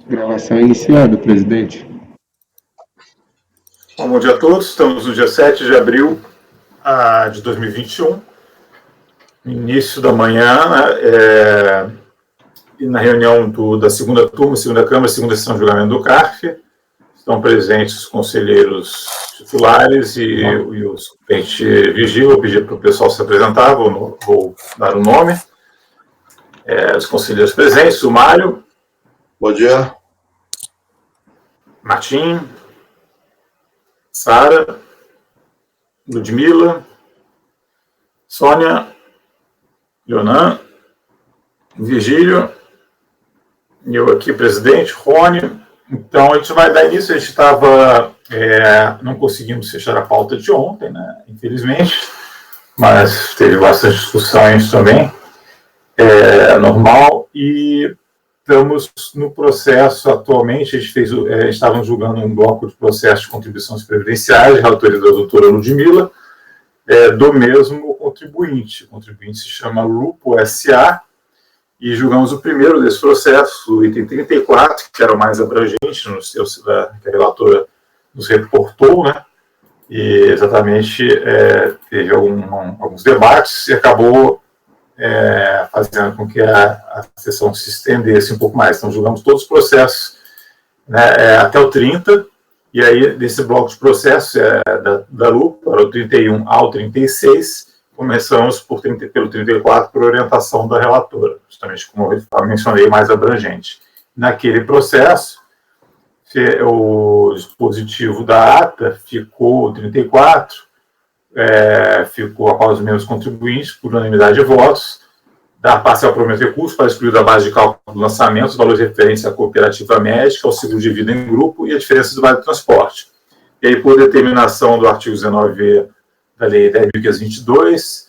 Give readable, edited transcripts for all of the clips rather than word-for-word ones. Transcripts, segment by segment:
Gravação iniciada, presidente. Bom dia a todos. Estamos no dia 7 de abril de 2021, início da manhã, e na reunião da segunda turma, segunda Câmara, segunda sessão de julgamento do CARF. Estão presentes os conselheiros titulares e o suplente vigília. Vou pedir para o pessoal se apresentar, vou dar o nome. Os conselheiros presentes, o Mário. Bom dia. Martim. Sara. Ludmila. Sônia. Leonan. Virgílio. E eu aqui, presidente, Rony. Então, a gente vai dar início. A gente não conseguimos fechar a pauta de ontem, né? Infelizmente, mas teve bastante discussões também. Normal, e estamos no processo atualmente. A gente estávamos julgando um bloco de processo de contribuições previdenciais, de autoria da doutora Ludmila, do mesmo contribuinte. O contribuinte se chama Lupo S.A., e julgamos o primeiro desse processo, o item 34, que era o mais abrangente, que a relatora nos reportou, né? E exatamente teve alguns debates e acabou fazendo com que a sessão se estendesse um pouco mais. Então, julgamos todos os processos, né, até o 30, e aí, desse bloco de processos da LUPA, para o 31 ao 36, começamos pelo 34, por orientação da relatora, justamente como eu mencionei, mais abrangente. Naquele processo, o dispositivo da ata ficou 34, ficou após os mesmos contribuintes, por unanimidade de votos, dar parcial provimento de recurso para excluir da base de cálculo do lançamento os valores referentes à cooperativa médica, ao seguro de vida em grupo e a diferença do vale de transporte. E aí, por determinação do artigo 19 da Lei 10.522,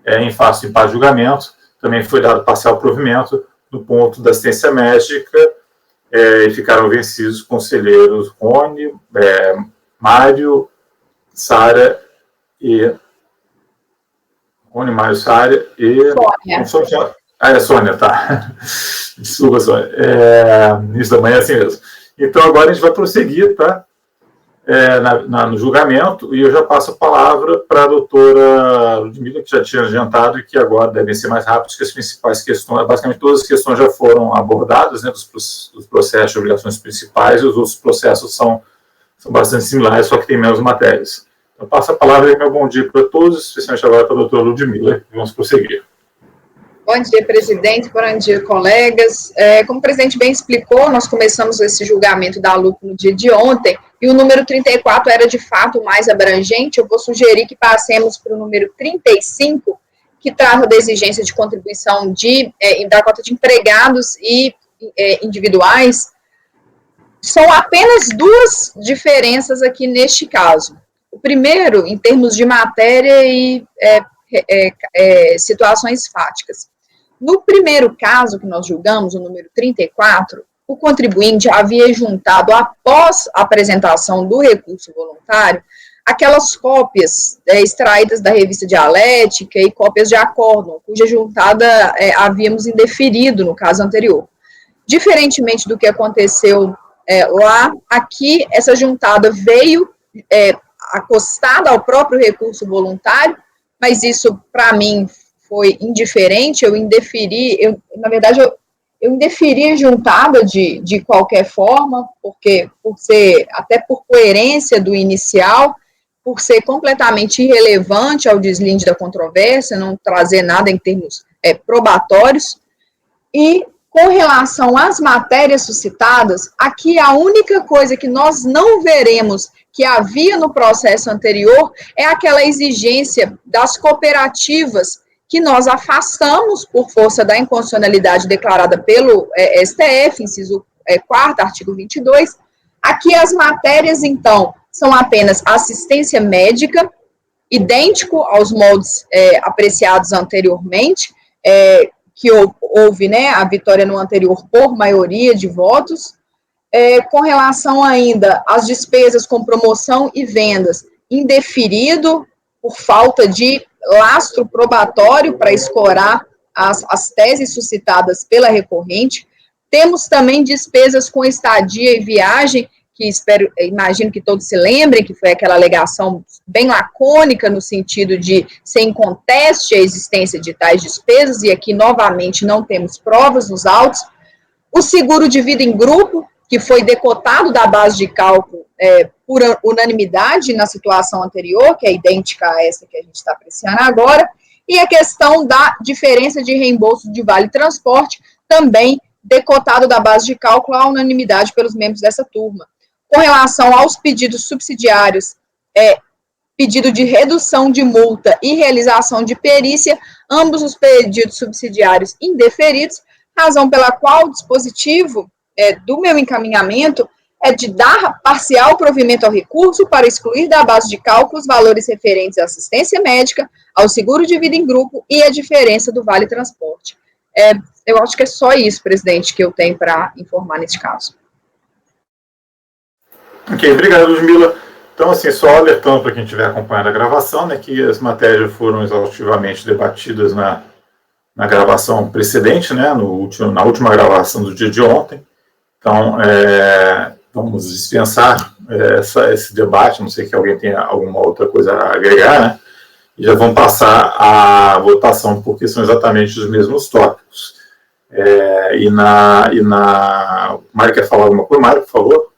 em face do empate de julgamento, também foi dado parcial provimento no ponto da assistência médica, e ficaram vencidos os conselheiros Rony, Mário, Sara e... Rony, Mário, Sara e... Sônia. Sônia, tá. Desculpa, Sônia. Início da manhã é assim mesmo. Então, agora a gente vai prosseguir, tá? No julgamento, e eu já passo a palavra para a doutora Ludmila, que já tinha adiantado, e que agora devem ser mais rápidos, que as principais questões, basicamente todas as questões já foram abordadas, né, dos processos de obrigações principais, e os outros processos são bastante similares, só que tem menos matérias. Então, passo a palavra e meu bom dia para todos, especialmente agora para a doutora Ludmila, e vamos prosseguir. Bom dia, presidente. Bom dia, colegas. Como o presidente bem explicou, nós começamos esse julgamento da LUP no dia de ontem, e o número 34 era, de fato, o mais abrangente. Eu vou sugerir que passemos para o número 35, que trata da exigência de contribuição da cota de empregados e individuais. São apenas duas diferenças aqui neste caso. O primeiro, em termos de matéria e situações fáticas. No primeiro caso que nós julgamos, o número 34, o contribuinte havia juntado, após a apresentação do recurso voluntário, aquelas cópias extraídas da revista dialética e cópias de acórdão, cuja juntada havíamos indeferido no caso anterior. Diferentemente do que aconteceu lá, aqui essa juntada veio acostada ao próprio recurso voluntário, mas isso, para mim, foi indiferente. Eu indeferi a juntada de qualquer forma, porque até por coerência do inicial, por ser completamente irrelevante ao deslinde da controvérsia, não trazer nada em termos probatórios. E com relação às matérias suscitadas, aqui a única coisa que nós não veremos que havia no processo anterior é aquela exigência das cooperativas que nós afastamos por força da inconstitucionalidade declarada pelo STF, inciso 4º, artigo 22. Aqui as matérias, então, são apenas assistência médica, idêntico aos moldes apreciados anteriormente, que houve, né, a vitória no anterior por maioria de votos. Com relação ainda às despesas com promoção e vendas, indeferido por falta de lastro probatório para escorar as teses suscitadas pela recorrente. Temos também despesas com estadia e viagem, que imagino que todos se lembrem, que foi aquela alegação bem lacônica, no sentido de sem conteste a existência de tais despesas, e aqui, novamente, não temos provas nos autos. O seguro de vida em grupo, que foi decotado da base de cálculo por unanimidade na situação anterior, que é idêntica a essa que a gente está apreciando agora, e a questão da diferença de reembolso de vale transporte, também decotado da base de cálculo à unanimidade pelos membros dessa turma. Com relação aos pedidos subsidiários, pedido de redução de multa e realização de perícia, ambos os pedidos subsidiários indeferidos, razão pela qual o dispositivo do meu encaminhamento é de dar parcial provimento ao recurso para excluir da base de cálculo os valores referentes à assistência médica, ao seguro de vida em grupo e a diferença do vale transporte. Eu acho que é só isso, presidente, que eu tenho para informar neste caso. Ok, obrigado, Ludmila. Então, assim, só alertando para quem estiver acompanhando a gravação, né, que as matérias foram exaustivamente debatidas na gravação precedente, né, na última gravação do dia de ontem. Então, vamos dispensar esse debate, não sei que alguém tenha alguma outra coisa a agregar, né, e já vamos passar à votação, porque são exatamente os mesmos tópicos. Mário quer falar alguma coisa? Mário, por favor.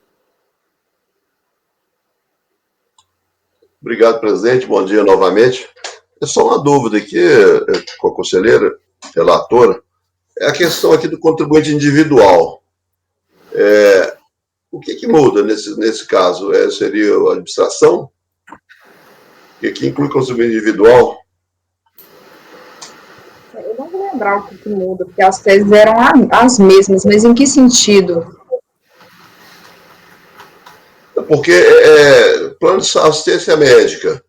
Obrigado, presidente. Bom dia novamente. É só uma dúvida aqui com a conselheira, relatora. É a questão aqui do contribuinte individual. O que muda nesse caso? Seria a administração? E aqui inclui contribuinte individual? Eu não vou lembrar o que muda, porque as teses eram as mesmas, mas em que sentido? Porque plano de assistência médica,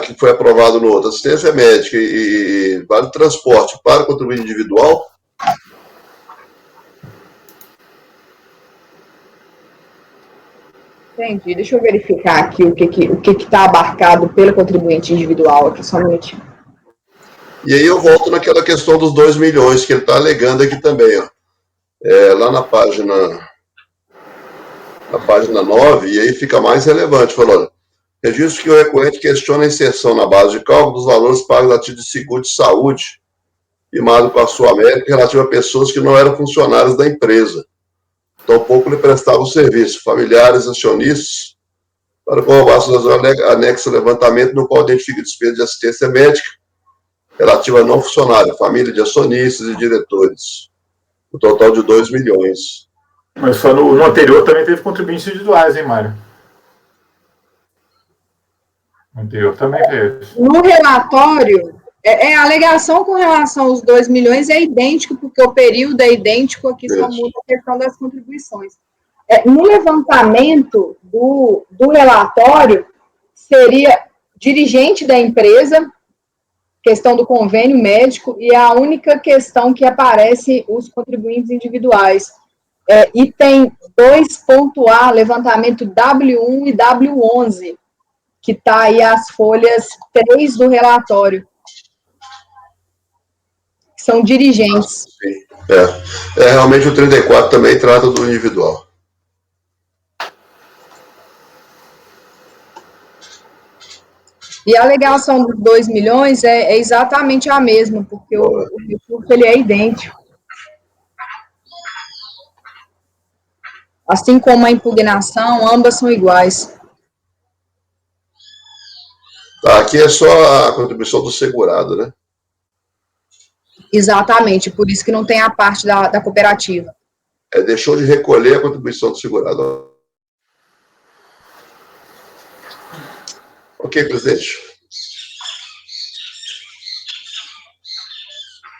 que foi aprovado no outro, assistência médica e vale transporte para contribuinte individual. Entendi. Deixa eu verificar aqui o que está abarcado pelo contribuinte individual aqui, só um minutinho. E aí eu volto naquela questão dos 2 milhões, que ele está alegando aqui também, ó. Lá na página 9, e aí fica mais relevante, falando, registro que o recorrente questiona a inserção na base de cálculo dos valores pagos a título de seguro de saúde, firmado com a sua América, relativo a pessoas que não eram funcionários da empresa, tampouco lhe prestavam serviço, familiares, acionistas, para comprovar suas anexo ao levantamento, no qual identifica despesa de assistência médica relativa a não funcionário, família de acionistas e diretores, o total de 2 milhões. Mas só no anterior também teve contribuintes individuais, hein, Mário? No anterior também teve. No relatório, a alegação com relação aos 2 milhões é idêntico, porque o período é idêntico, aqui só muda a questão das contribuições. No levantamento do relatório, seria dirigente da empresa, questão do convênio médico, e a única questão que aparece os contribuintes individuais. Item 2.A, levantamento W1 e W11, que está aí as folhas 3 do relatório. São dirigentes. Sim. Realmente o 34 também trata do individual. E a alegação dos 2 milhões é exatamente a mesma, porque o recurso ele é idêntico. Assim como a impugnação, ambas são iguais. Aqui é só a contribuição do segurado, né? Exatamente, por isso que não tem a parte da cooperativa. Deixou de recolher a contribuição do segurado. Ok, presidente.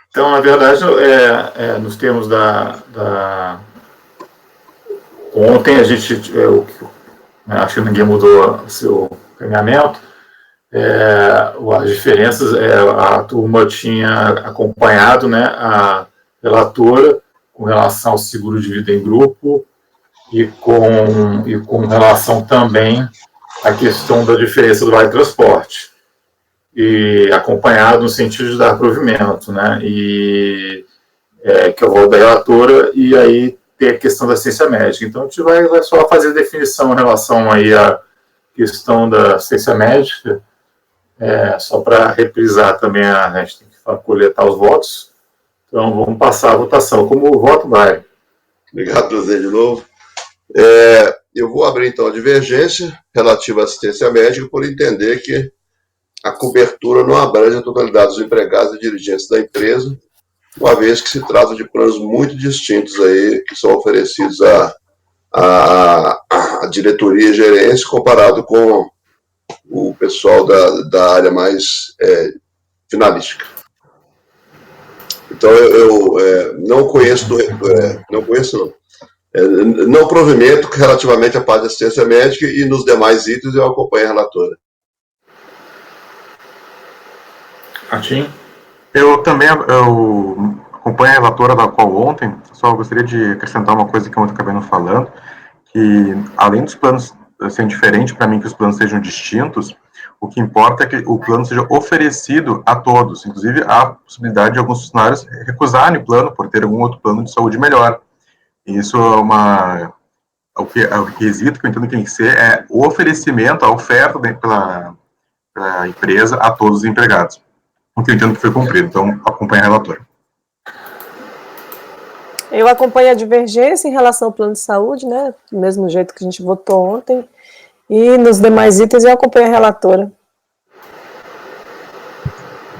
Então, na verdade, nos termos Ontem a gente, acho que ninguém mudou o seu caminhamento, as diferenças, a turma tinha acompanhado, né, a relatora com relação ao seguro de vida em grupo e com relação também à questão da diferença do vale transporte, e acompanhado no sentido de dar provimento, né, e que é o voto da relatora, e aí tem a questão da assistência médica. Então, a gente vai só fazer a definição em relação aí à questão da assistência médica, só para reprisar também, a gente tem que coletar os votos. Então, vamos passar a votação. Como o voto vai? Obrigado, presidente, de novo. Eu vou abrir, então, a divergência relativa à assistência médica por entender que a cobertura não abrange a totalidade dos empregados e dirigentes da empresa, uma vez que se trata de planos muito distintos aí, que são oferecidos à diretoria e gerência, comparado com o pessoal da área mais finalística. Então, eu não conheço, não provimento relativamente à parte da assistência médica, e nos demais itens eu acompanho a relatora. Martim? Eu também acompanho a relatora da qual ontem, só gostaria de acrescentar uma coisa que ontem acabei não falando, que além dos planos serem diferentes, para mim que os planos sejam distintos, o que importa é que o plano seja oferecido a todos, inclusive há a possibilidade de alguns funcionários recusarem o plano por ter algum outro plano de saúde melhor. E isso é o requisito que eu entendo que tem que ser é o oferecimento, a oferta pela empresa a todos os empregados. O que eu entendo que foi cumprido, então acompanha a relatora. Eu acompanho a divergência em relação ao plano de saúde, né, do mesmo jeito que a gente votou ontem, e nos demais itens eu acompanho a relatora.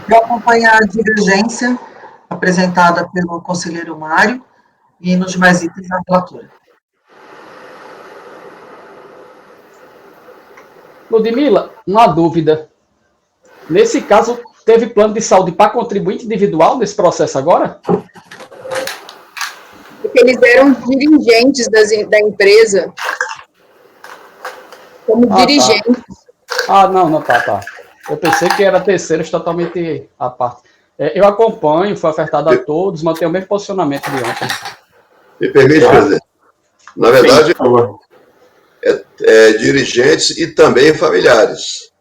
Eu acompanho a divergência apresentada pelo conselheiro Mário, e nos demais itens a relatora. Ludmila, uma dúvida. Nesse caso, teve plano de saúde para contribuinte individual nesse processo agora? Porque eles eram dirigentes da empresa, como dirigentes. Tá. Não, tá. Eu pensei que era terceiros totalmente à parte. Eu acompanho, foi ofertado a todos, mantenho o mesmo posicionamento de ontem. Me permite, presidente? Na verdade, dirigentes e também familiares.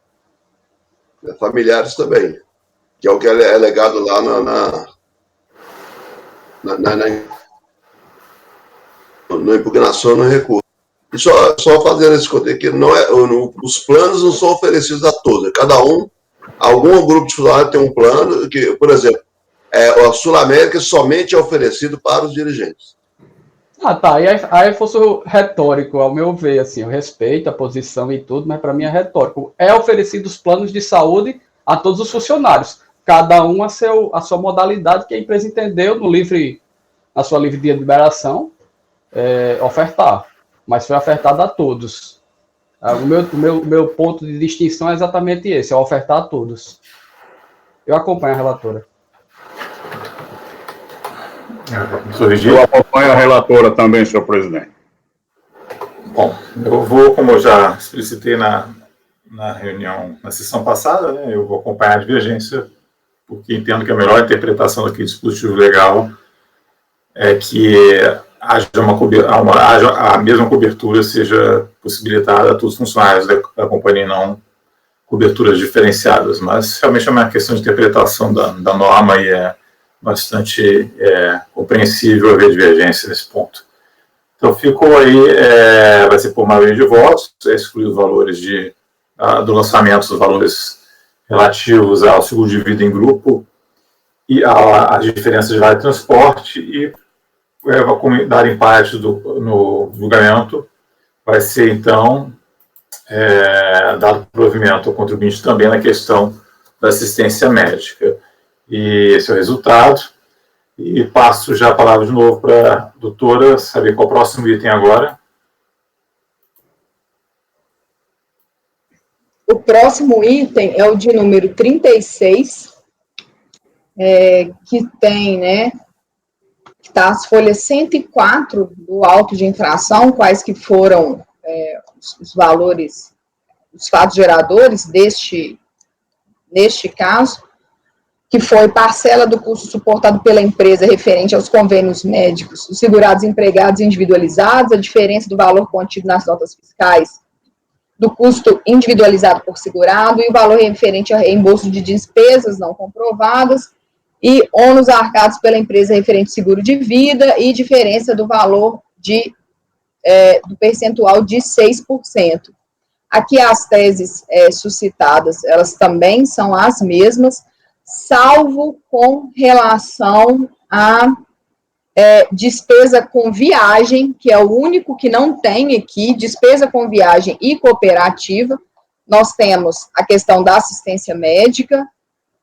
Familiares também, que é o que é legado lá na impugnação no recurso. E só fazendo esse conteúdo, que os planos não são oferecidos a todos, algum grupo de funcionários tem um plano, que, por exemplo, a Sul América somente é oferecido para os dirigentes. Tá, aí fosse retórico, ao meu ver, assim, eu respeito a posição e tudo, mas para mim é retórico. É oferecido os planos de saúde a todos os funcionários, cada um a sua modalidade que a empresa entendeu na sua livre de liberação, ofertar, mas foi ofertado a todos. O meu ponto de distinção é exatamente esse, é ofertar a todos. Eu acompanho a relatora. Eu acompanho a relatora também, senhor presidente. Bom, eu vou, como eu já explicitei na reunião, na sessão passada, né, eu vou acompanhar a divergência, porque entendo que a melhor interpretação daquele dispositivo legal é que haja a mesma cobertura seja possibilitada a todos os funcionários da companhia, não coberturas diferenciadas, mas realmente é uma questão de interpretação da norma e é bastante compreensível haver divergência nesse ponto. Então, ficou aí, vai ser por maioria de votos, excluir os valores do lançamento, os valores relativos ao seguro de vida em grupo e às diferenças de vale de transporte, e dar empate no julgamento vai ser, então, dado provimento ao contribuinte também na questão da assistência médica. E esse é o resultado. E passo já a palavra de novo para a doutora saber qual o próximo item agora. O próximo item é o de número 36, que tem, né, que está as folhas 104 do auto de infração, quais que foram os valores, os fatos geradores neste caso, que foi parcela do custo suportado pela empresa referente aos convênios médicos, os segurados empregados individualizados, a diferença do valor contido nas notas fiscais, do custo individualizado por segurado, e o valor referente a reembolso de despesas não comprovadas, e ônus arcados pela empresa referente seguro de vida e diferença do valor do percentual de 6%. Aqui as teses suscitadas, elas também são as mesmas, salvo com relação a despesa com viagem, que é o único que não tem aqui, despesa com viagem e cooperativa. Nós temos a questão da assistência médica,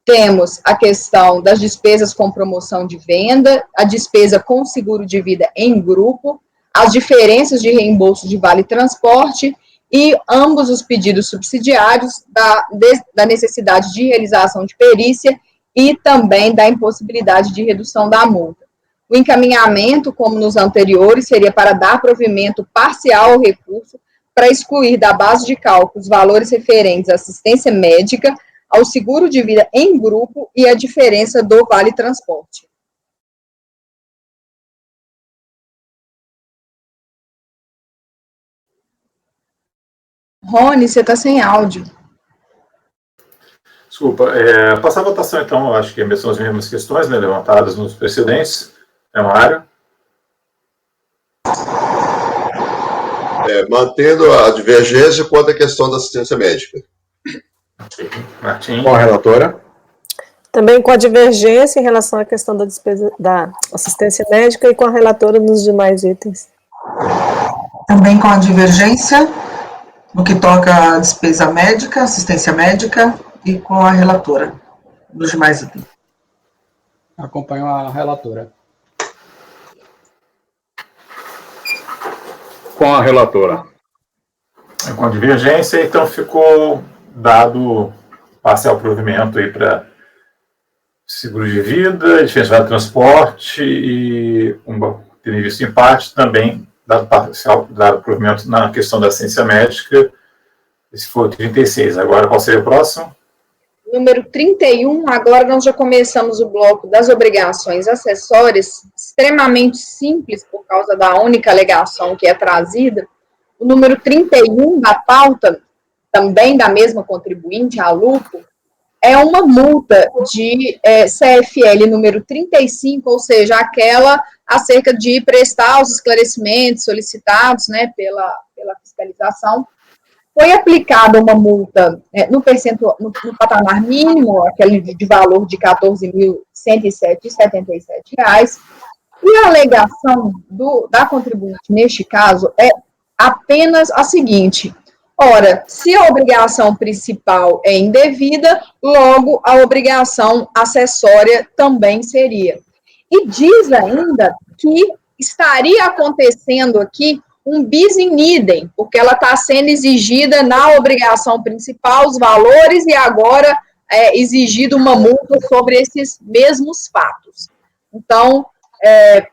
temos a questão das despesas com promoção de venda, a despesa com seguro de vida em grupo, as diferenças de reembolso de vale transporte e ambos os pedidos subsidiários da necessidade de realização de perícia e também da impossibilidade de redução da multa. O encaminhamento, como nos anteriores, seria para dar provimento parcial ao recurso, para excluir da base de cálculo os valores referentes à assistência médica, ao seguro de vida em grupo e a diferença do vale transporte. Rony, você está sem áudio. Desculpa. Passar a votação, então, eu acho que são as mesmas questões, né, levantadas nos precedentes. Mário? Mantendo a divergência quanto à questão da assistência médica. Martim. Com a relatora. Também com a divergência em relação à questão da despesa da assistência médica e com a relatora nos demais itens. Também com a divergência no que toca à despesa médica, assistência médica e com a relatora nos demais itens. Acompanho a relatora. Com a relatora. Com a divergência, então ficou dado parcial provimento aí para seguro de vida, diferença de transporte e tendo visto empate, também dado provimento na questão da assistência médica. Esse foi o 36. Agora, qual seria o próximo? Número 31, agora nós já começamos o bloco das obrigações acessórias, extremamente simples por causa da única alegação que é trazida. O número 31 da pauta, também da mesma contribuinte, a Lupo, é uma multa de CFL número 35, ou seja, aquela acerca de prestar os esclarecimentos solicitados, né, pela fiscalização. Foi aplicada uma multa no patamar mínimo, aquele de valor de R$ 14.107,77, e a alegação da contribuinte, neste caso, é apenas a seguinte: ora, se a obrigação principal é indevida, logo a obrigação acessória também seria. E diz ainda que estaria acontecendo aqui um bis in idem, porque ela está sendo exigida na obrigação principal os valores e agora exigido uma multa sobre esses mesmos fatos. Então,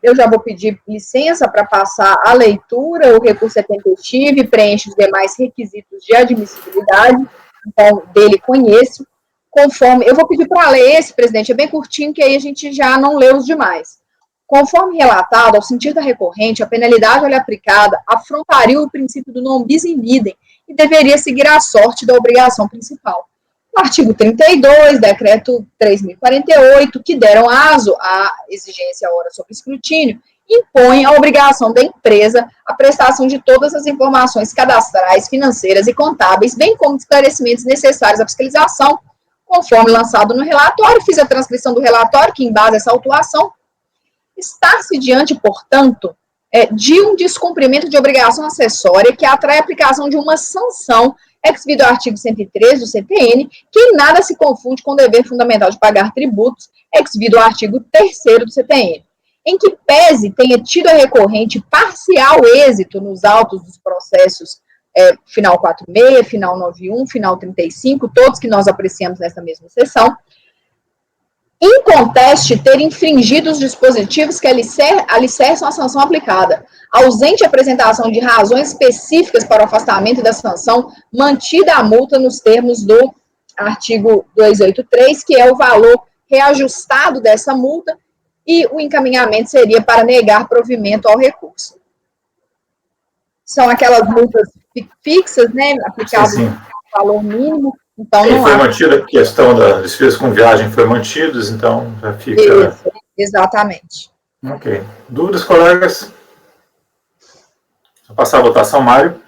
eu já vou pedir licença para passar a leitura, o recurso é tempestivo e preenche os demais requisitos de admissibilidade, então, dele conheço, conforme, eu vou pedir para ler esse, presidente, é bem curtinho, que aí a gente já não lê os demais. Conforme relatado, ao sentir da recorrente, a penalidade a lhe aplicada afrontaria o princípio do non bis in idem e deveria seguir a sorte da obrigação principal. O artigo 32, decreto 3.048, que deram aso à exigência ora sobre escrutínio, impõe a obrigação da empresa a prestação de todas as informações cadastrais, financeiras e contábeis, bem como esclarecimentos necessários à fiscalização, conforme lançado no relatório. Fiz a transcrição do relatório, que embasa essa autuação. Está-se diante, portanto, de um descumprimento de obrigação acessória que atrai a aplicação de uma sanção ex-vido ao artigo 103 do CTN, que em nada se confunde com o dever fundamental de pagar tributos ex-vido ao artigo 3º do CTN, em que pese tenha tido a recorrente parcial êxito nos autos dos processos final 46, final 91, final 35, todos que nós apreciamos nessa mesma sessão, inconteste ter infringido os dispositivos que alicerçam a sanção aplicada, ausente a apresentação de razões específicas para o afastamento da sanção, mantida a multa nos termos do artigo 283, que é o valor reajustado dessa multa, e o encaminhamento seria para negar provimento ao recurso. São aquelas multas fixas, né, aplicadas no valor mínimo, Então, não foi há... mantida a questão das despesas com viagem, foi mantidos, então já fica... Isso, exatamente. Ok. Dúvidas, colegas? Vou passar a votação, Mário.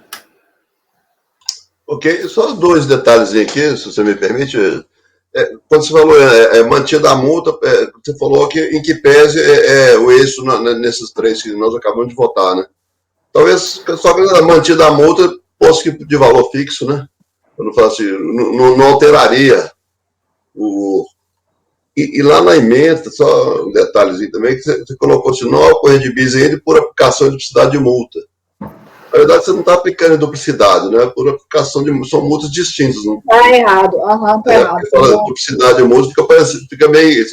Ok, só 2 detalhes aqui, se você me permite. Quando você falou mantida a multa, você falou que em que pese o êxito nesses 3 que nós acabamos de votar, né? Talvez só que mantida a multa fosse de valor fixo, né? Eu não falo assim, não alteraria o... E lá na emenda, só um detalhezinho também, que você colocou assim, não ocorrer de bis ainda por aplicação de duplicidade de multa. Na verdade, você não está aplicando em duplicidade, né? Por aplicação de... São multas distintas. Não? Tá errado, tá errado. Fala duplicidade de multa, fica meio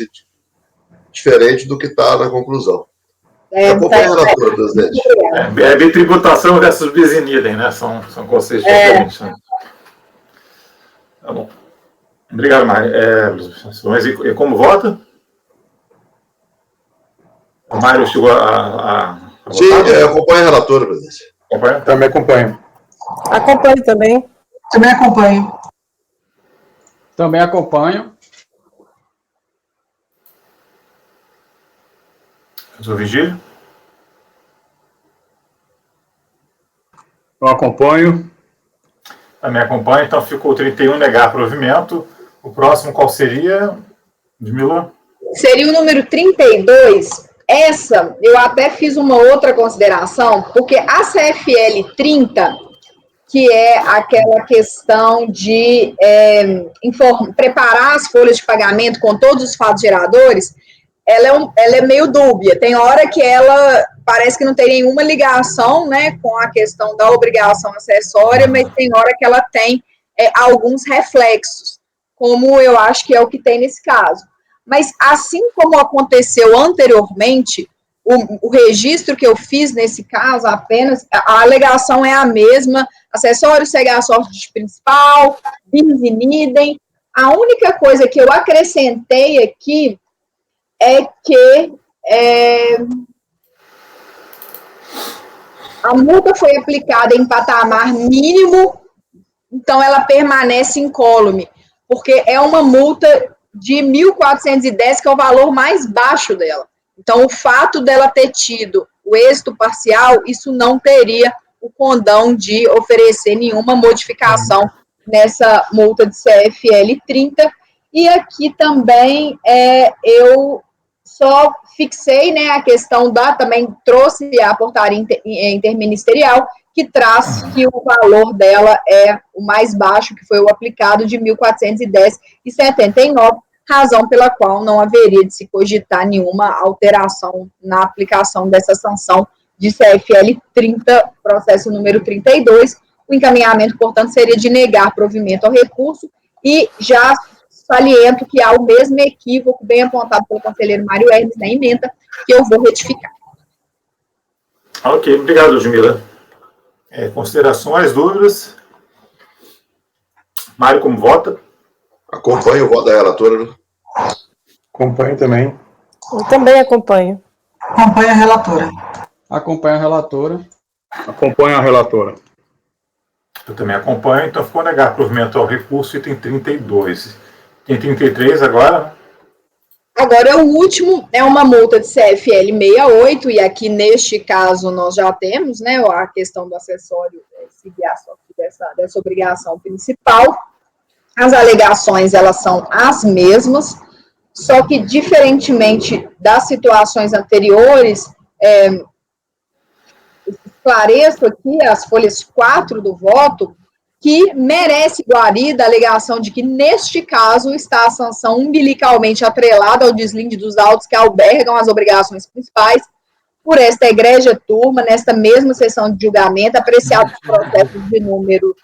diferente do que está na conclusão. Presidente. Bitributação versus bis in idem, né? São conceitos diferentes. Né? Tá bom. Obrigado, Mário. Mas e como vota? O Mário chegou a Sim, acompanha a relatora, presidente. Acompanha? Também acompanho. Acompanho também. Também acompanho. Também acompanho. Professor Vigílio? Eu acompanho. Também acompanho, então ficou 31 negar provimento. O próximo qual seria, Ludmila? Seria o número 32. Essa, eu até fiz uma outra consideração, porque a CFL 30, que é aquela questão de preparar as folhas de pagamento com todos os fatos geradores, ela é meio dúbia. Tem hora que ela parece que não tem nenhuma ligação, né, com a questão da obrigação acessória, mas tem hora que ela tem alguns reflexos, como eu acho que é o que tem nesse caso. Mas assim como aconteceu anteriormente, o registro que eu fiz nesse caso, apenas, a alegação é a mesma, acessório segue a sorte principal, bis in idem. A única coisa que eu acrescentei aqui é que a multa foi aplicada em patamar mínimo, então ela permanece incólume, porque é uma multa de 1.410, que é o valor mais baixo dela. Então, o fato dela ter tido o êxito parcial, isso não teria o condão de oferecer nenhuma modificação nessa multa de CFL 30. E aqui também eu só fixei, né, a questão também trouxe a portaria interministerial, que traz que o valor dela é o mais baixo, que foi o aplicado de 1.410,79, razão pela qual não haveria de se cogitar nenhuma alteração na aplicação dessa sanção de CFL 30, processo número 32. O encaminhamento, portanto, seria de negar provimento ao recurso, e já saliento que há o mesmo equívoco bem apontado pelo conselheiro Mário Hermes na emenda, que eu vou retificar. Ok, obrigado, Ludmila. Considerações, dúvidas? Mário, como vota? Acompanho o voto da relatora. Acompanho também. Eu também acompanho. Acompanho a relatora. Acompanho a relatora. Acompanho a relatora. Eu também acompanho, então ficou negar provimento ao recurso, item 32. Tem 33 agora? Agora, o último é uma multa de CFL 68, e aqui, neste caso, nós já temos, né, a questão do acessório seguir a sorte dessa obrigação principal. As alegações, elas são as mesmas, só que, diferentemente das situações anteriores, esclareço aqui as folhas 4 do voto, que merece guarida a alegação de que, neste caso, está a sanção umbilicalmente atrelada ao deslinde dos autos que albergam as obrigações principais, por esta egrégia turma, nesta mesma sessão de julgamento, apreciados os processos de número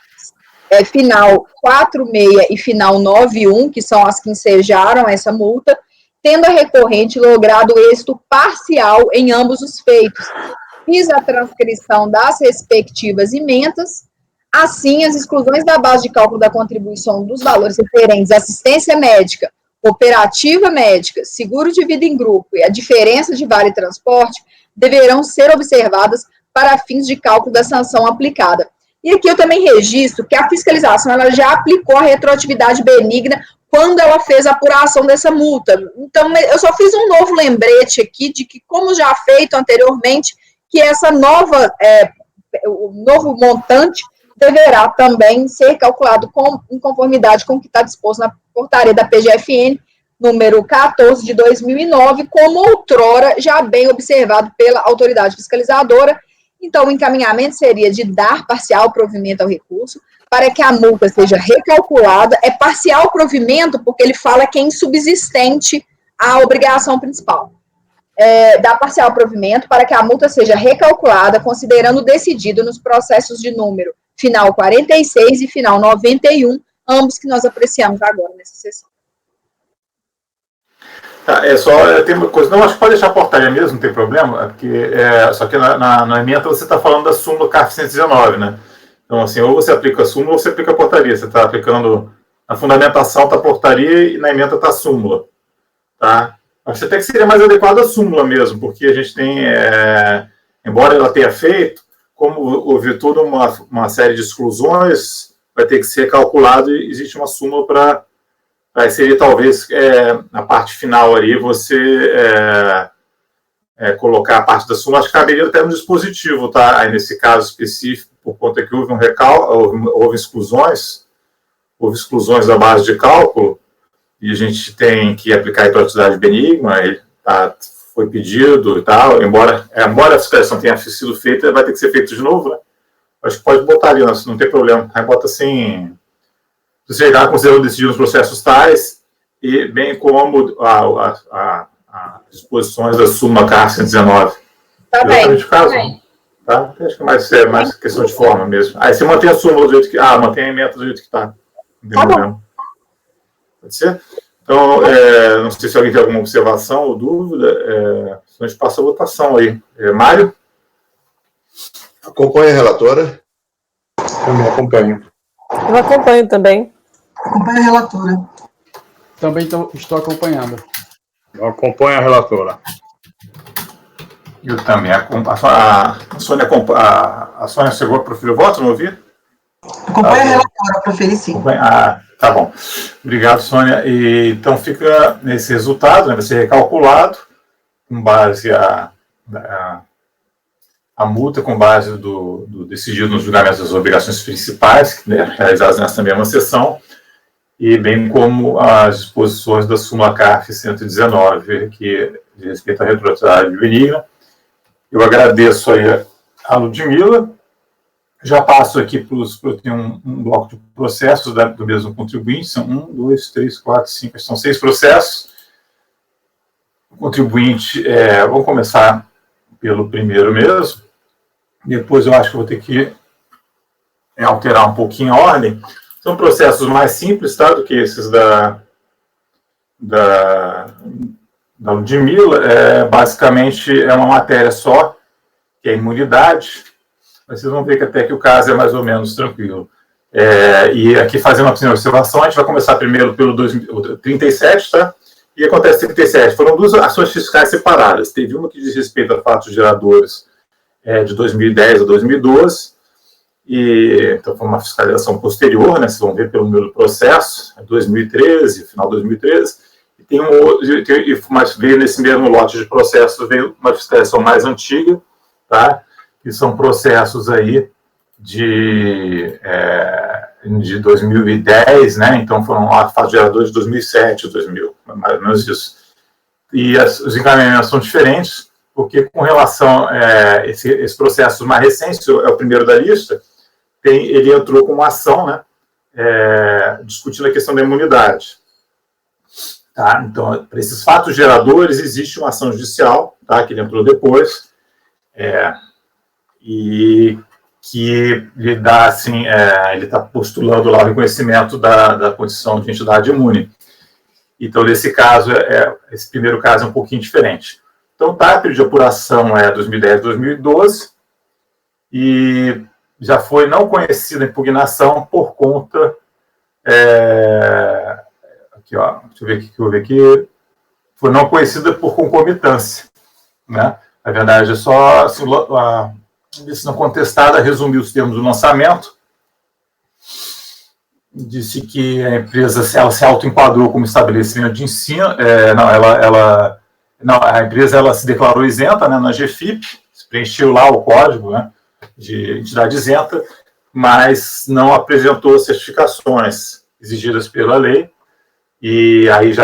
final 46 e final 91, que são as que ensejaram essa multa, tendo a recorrente logrado êxito parcial em ambos os feitos. Fiz a transcrição das respectivas emendas. Assim, as exclusões da base de cálculo da contribuição dos valores referentes à assistência médica, cooperativa médica, seguro de vida em grupo e a diferença de vale transporte deverão ser observadas para fins de cálculo da sanção aplicada. E aqui eu também registro que a fiscalização ela já aplicou a retroatividade benigna quando ela fez a apuração dessa multa. Então, eu só fiz um novo lembrete aqui de que, como já feito anteriormente, que essa o novo montante deverá também ser calculado em conformidade com o que está disposto na portaria da PGFN, número 14 de 2009, como outrora já bem observado pela autoridade fiscalizadora. Então, o encaminhamento seria de dar parcial provimento ao recurso, para que a multa seja recalculada. É parcial provimento porque ele fala que é insubsistente à obrigação principal. Dar parcial provimento para que a multa seja recalculada, considerando decidido nos processos de número final 46 e final 91, ambos que nós apreciamos agora nessa sessão. Tem uma coisa, não, acho que pode deixar a portaria mesmo, não tem problema, porque, só que na emenda você está falando da súmula CARF 119, né? Então, assim, ou você aplica a súmula ou você aplica a portaria. Você está aplicando a fundamentação da portaria e na emenda está a súmula, tá? Acho até que seria mais adequado a súmula mesmo, porque a gente tem, embora ela tenha feito, como houve toda uma série de exclusões, vai ter que ser calculado e existe uma súmula para seria talvez na parte final ali você colocar a parte da súmula. Acho que caberia até no dispositivo, tá? Aí nesse caso específico, por conta que houve houve exclusões da base de cálculo, e a gente tem que aplicar a retroatividade benigna, foi pedido e tal, embora a fiscalização tenha sido feita, vai ter que ser feito de novo, né? Acho que pode botar ali, não tem problema. Aí bota assim, se chegar considerando decidir os processos tais, e bem como as disposições da súmula CARF 119. Tá bem, tá bem. Tá? Acho que é mais questão de forma mesmo. Aí você mantém a súmula do jeito que... mantém a emenda do jeito que está. Não tem problema. Pode ser? Então, não sei se alguém tem alguma observação ou dúvida, a gente passa a votação aí. Mário? Acompanha a relatora. Também acompanho. Eu acompanho também. Acompanha a relatora. Também estou acompanhando. Eu acompanho a relatora. Eu também. A Sônia chegou a proferir o voto, não ouvi? Acompanha a relatora, proferi sim. Tá bom. Obrigado, Sônia. Então fica nesse resultado, né, vai ser recalculado com base a multa com base do decidido nos julgamentos das obrigações principais, né, realizadas nessa mesma sessão, e bem como as disposições da súmula CARF 119, que diz respeito à retroatividade benigna. Eu agradeço aí a Ludmila. Já passo aqui para tem um bloco de processos do mesmo contribuinte, são 1, 2, 3, 4, 5, são 6 processos. O contribuinte, vamos começar pelo primeiro mesmo, depois eu acho que vou ter que alterar um pouquinho a ordem. São processos mais simples, tá, do que esses da Ludmila. Basicamente é uma matéria só, que é imunidade. Vocês vão ver que até que o caso é mais ou menos tranquilo. E aqui, fazendo uma pequena observação, a gente vai começar primeiro pelo 37, tá? E acontece 37. Foram duas ações fiscais separadas. Teve uma que diz respeito a fatos geradores de 2010 a 2012, então foi uma fiscalização posterior, né? Vocês vão ver pelo número do processo, 2013, final de 2013. Mas veio nesse mesmo lote de processos, veio uma fiscalização mais antiga, tá? Que são processos aí de 2010, né? Então foram fatos geradores de 2007, 2000, mais ou menos isso. E os encaminhamentos são diferentes, porque com relação a esse processo mais recente, é o primeiro da lista, ele entrou com uma ação, né? Discutindo a questão da imunidade. Tá? Então, para esses fatos geradores, existe uma ação judicial, tá? Que ele entrou depois, e que lhe dá, assim, ele está postulando lá o reconhecimento da condição de entidade imune. Então, nesse caso, esse primeiro caso é um pouquinho diferente. Então, tá, período de apuração 2010, 2012, e já foi não conhecida a impugnação por conta... aqui, ó, deixa eu ver o que eu vi aqui. Foi não conhecida por concomitância, né? Na verdade, é só assim, decisão contestada resumiu os termos do lançamento, disse que a empresa ela se auto-enquadrou como estabelecimento de ensino, a empresa ela se declarou isenta, né, na GFIP, preencheu lá o código, né, de entidade isenta, mas não apresentou certificações exigidas pela lei, e aí já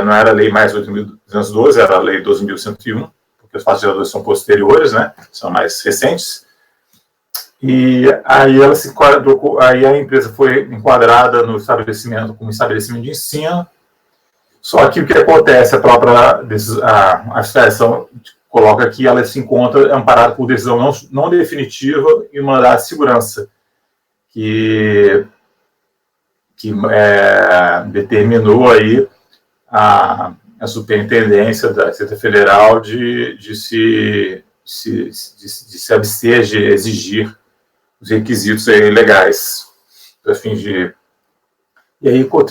não era a lei mais 8.212, era a lei 12.101, porque os fatos geradores são posteriores, né, são mais recentes, e aí a empresa foi enquadrada no estabelecimento como estabelecimento de ensino. Só que o que acontece, a expressão coloca aqui, ela se encontra amparada por decisão não definitiva e mandado de segurança, que determinou aí a superintendência da Receita Federal de se abster de exigir os requisitos aí legais para fins de... E aí então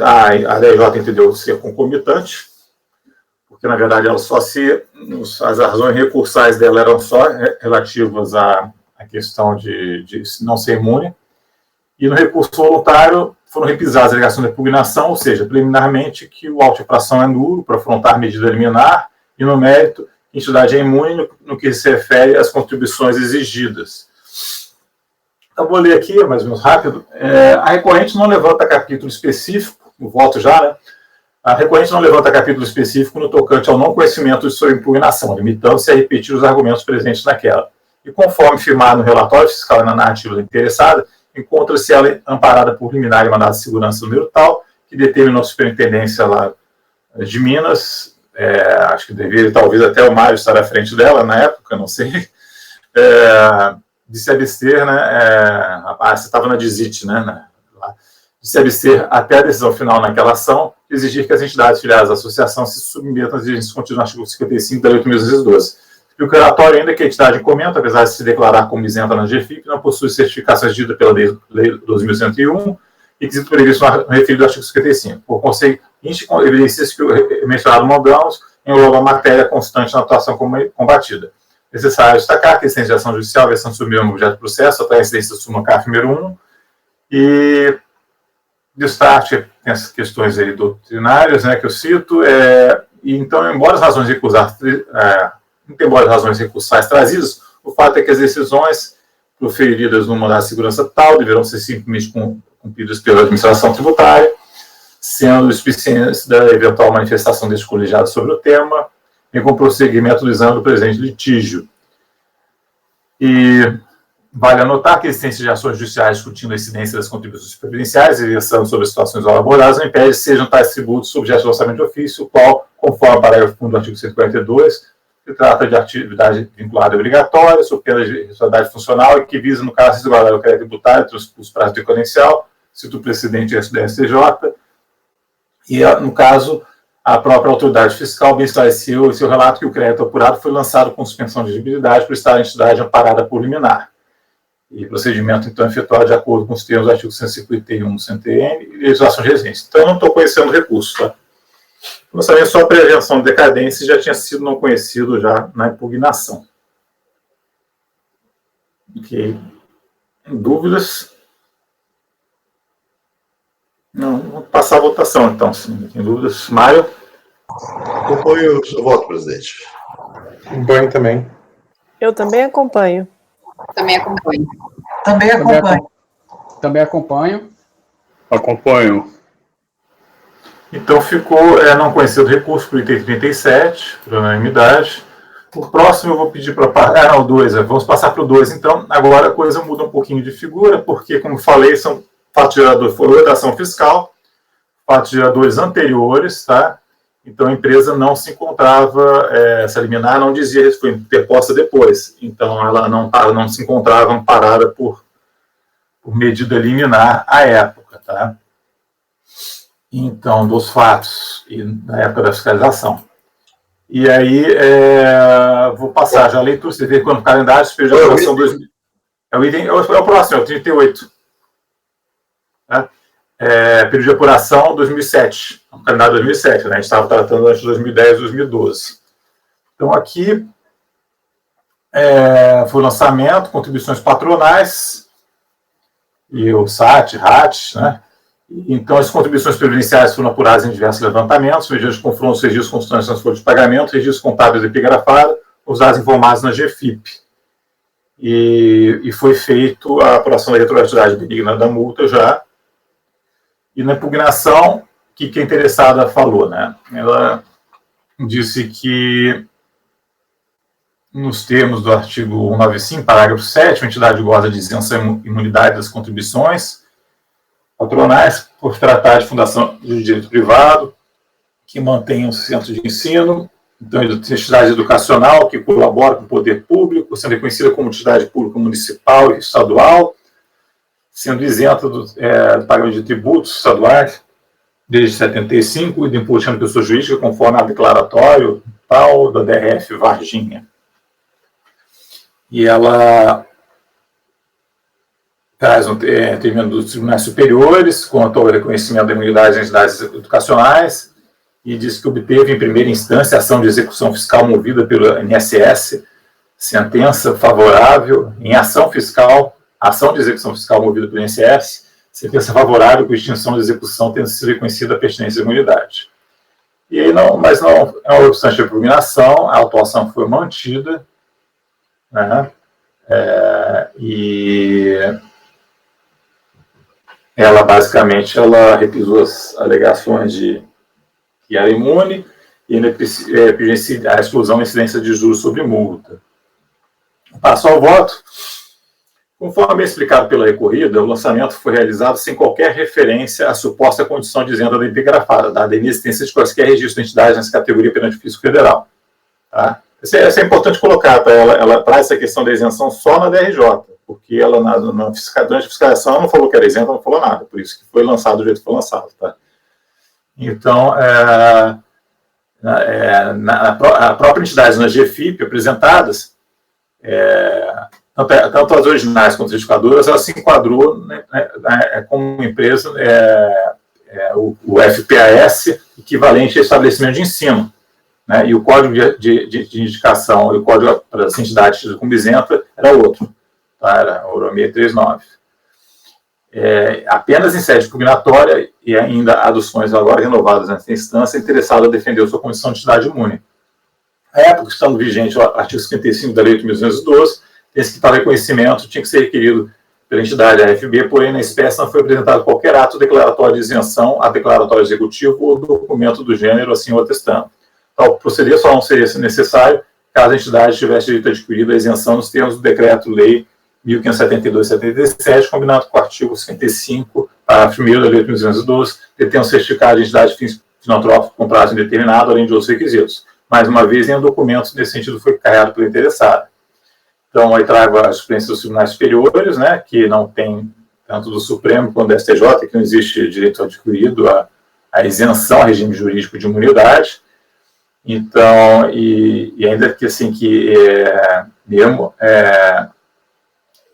a DRJ entendeu ser concomitante, porque na verdade as razões recursais dela eram só relativas à questão de não ser imune, e no recurso voluntário foram repisadas as alegações de impugnação, ou seja, preliminarmente que o auto de infração é nulo para afrontar medida liminar, e no mérito, a entidade é imune no que se refere às contribuições exigidas. Eu vou ler aqui, mais ou menos rápido. A recorrente não levanta capítulo específico, o voto já, né? A recorrente não levanta capítulo específico no tocante ao não conhecimento de sua impugnação, limitando-se a repetir os argumentos presentes naquela. E conforme firmado no relatório fiscal e na narrativa interessada, encontra-se ela amparada por liminar e mandado de segurança número tal, que determinou a superintendência lá de Minas, acho que deveria, talvez até o Mário estar à frente dela na época, não sei, de se abster, né, você estava na DISIT, né, de se abster até a decisão final naquela ação, e exigir que as entidades filiadas à associação se submetam às exigências contidas no artigo 55 da Lei 8.212. E o relatório ainda que a entidade comenta, apesar de se declarar como isenta na GFIP, não possui certificação exigida pela Lei 12.101 e quesito previsto no referido do artigo 55. Por conseguinte, evidencia-se que o mencionado modelos engloba a matéria constante na atuação combatida. Necessário destacar que a existência de ação judicial, a versão submetida no objeto do processo, até a incidência do súmula CAF número 1, e destaque tem essas questões aí doutrinárias, né, que eu cito, e então, embora as razões recursais trazidas, o fato é que as decisões proferidas no mandado de segurança tal deverão ser simplesmente cumpridas pela administração tributária, sendo suficientes da eventual manifestação deste colegiado sobre o tema, e com prosseguimento do exame do presente litígio. E vale anotar que a existência de ações judiciais discutindo a incidência das contribuições previdenciais e versando sobre situações elaboradas não impede que sejam tais tributos objeto de orçamento de ofício, o qual, conforme o parágrafo 1 do artigo 142, se trata de atividade vinculada e obrigatória, sob pena de responsabilidade funcional e que visa, no caso, resguardar o crédito tributário entre os prazos decorrencial, cito o precedente da STJ, e, no caso, a própria autoridade fiscal bem esclareceu em seu relato que o crédito apurado foi lançado com suspensão de exigibilidade por estar a entidade amparada por liminar. E procedimento, então, efetuado de acordo com os termos do artigo 151 do CNTN e legislação de residência. Então, eu não estou conhecendo o recurso, tá? O lançamento só a prevenção de decadência já tinha sido não conhecido já na impugnação. Ok. Dúvidas? Não, vou passar a votação, então, se não tem dúvidas. Mário? Acompanho o seu voto, presidente. Acompanho também. Eu também acompanho. Também acompanho. Também acompanho. Também acompanho. Acompanho. Então, ficou não conhecido o recurso por item 37, por unanimidade. O próximo eu vou pedir para... o 2, vamos passar para o 2. Então, agora a coisa muda um pouquinho de figura, porque, como falei, são fatos geradores, foram redação fiscal, fatos geradores anteriores, tá? Então, a empresa não se encontrava, essa liminar não dizia, foi interposta depois. Então, ela não se encontrava amparada por medida liminar à época, tá? Então, dos fatos, e na época da fiscalização. E aí, vou passar já a leitura, você vê quando o calendário se fez a apuração 2000. É o próximo, é o 38. Tá? Período de apuração 2007, o calendário 2007, né? A gente estava tratando antes de 2010 e 2012. Então, aqui, foi o lançamento, contribuições patronais, e o SAT, RAT, né? Então, as contribuições previdenciárias foram apuradas em diversos levantamentos, mediante confrontos, registros constantes nas folhas de pagamento, registros contábeis epigrafados, os dados informados na GFIP. E foi feito a apuração da retroatividade benigna da multa já. E na impugnação, o que a interessada falou, né? Ela disse que, nos termos do artigo 195, parágrafo 7º, a entidade goza de isenção e imunidade das contribuições patronais por tratar de fundação de direito privado, que mantém um centro de ensino, então, entidade educacional que colabora com o poder público, sendo reconhecida como entidade pública municipal e estadual, sendo isenta do pagamento de tributos estaduais desde 75 e do imposto de pessoa jurídica, conforme a declaratório tal da DRF Varginha. E ela traz um termino dos tribunais superiores quanto ao reconhecimento da imunidade das entidades educacionais e diz que obteve, em primeira instância, ação de execução fiscal movida pelo INSS, sentença favorável em ação de execução fiscal movida pelo INSS, sentença favorável com extinção de execução tendo sido reconhecida a pertinência da imunidade. E aí mas não é obstante a impugnação, a autuação foi mantida, né? E ela basicamente repisou as alegações de que era imune e ainda pediu a exclusão da incidência de juros sobre multa. Passo ao voto. Conforme explicado pela recorrida, o lançamento foi realizado sem qualquer referência à suposta condição de isenta da epigrafada, dada a inexistência de quaisquer registro de entidade nessa categoria perante o Fisco Federal. Tá? Isso é importante colocar, tá? Ela traz essa questão da isenção só na DRJ, porque ela, durante a fiscalização, não falou que era isenta, não falou nada, por isso que foi lançado do jeito que foi lançado. Tá? Então, a própria entidade nas GFIP apresentadas, tanto as originais quanto as certificadoras, ela se enquadrou, né, como uma empresa, o FPAS, equivalente a estabelecimento de ensino. Né, e o código de indicação e o código para essa entidade como isenta era outro, tá, era o 639. Apenas em sede impugnatória e ainda aduções agora renovadas nessa instância, interessado a defender sua condição de entidade imune. À época, estando vigente o artigo 55 da Lei 8.212, esse que tal reconhecimento tinha que ser requerido pela entidade AFB, porém, na espécie não foi apresentado qualquer ato declaratório de isenção, a declaratório executivo ou documento do gênero, assim o atestando. Tal proceder só não seria necessário caso a entidade tivesse direito adquirido a isenção nos termos do Decreto-Lei 1572/77, combinado com o artigo 55, parágrafo 1º da Lei 8.212, que tem um certificado de entidade filantrópica com prazo indeterminado, além de outros requisitos. Mais uma vez, nenhum documento nesse sentido foi carregado pelo interessado. Então, aí trago a jurisprudência dos tribunais superiores, né, que não tem, tanto do Supremo quanto do STJ, que não existe direito adquirido a isenção, a regime jurídico de imunidade. Então, e ainda que assim,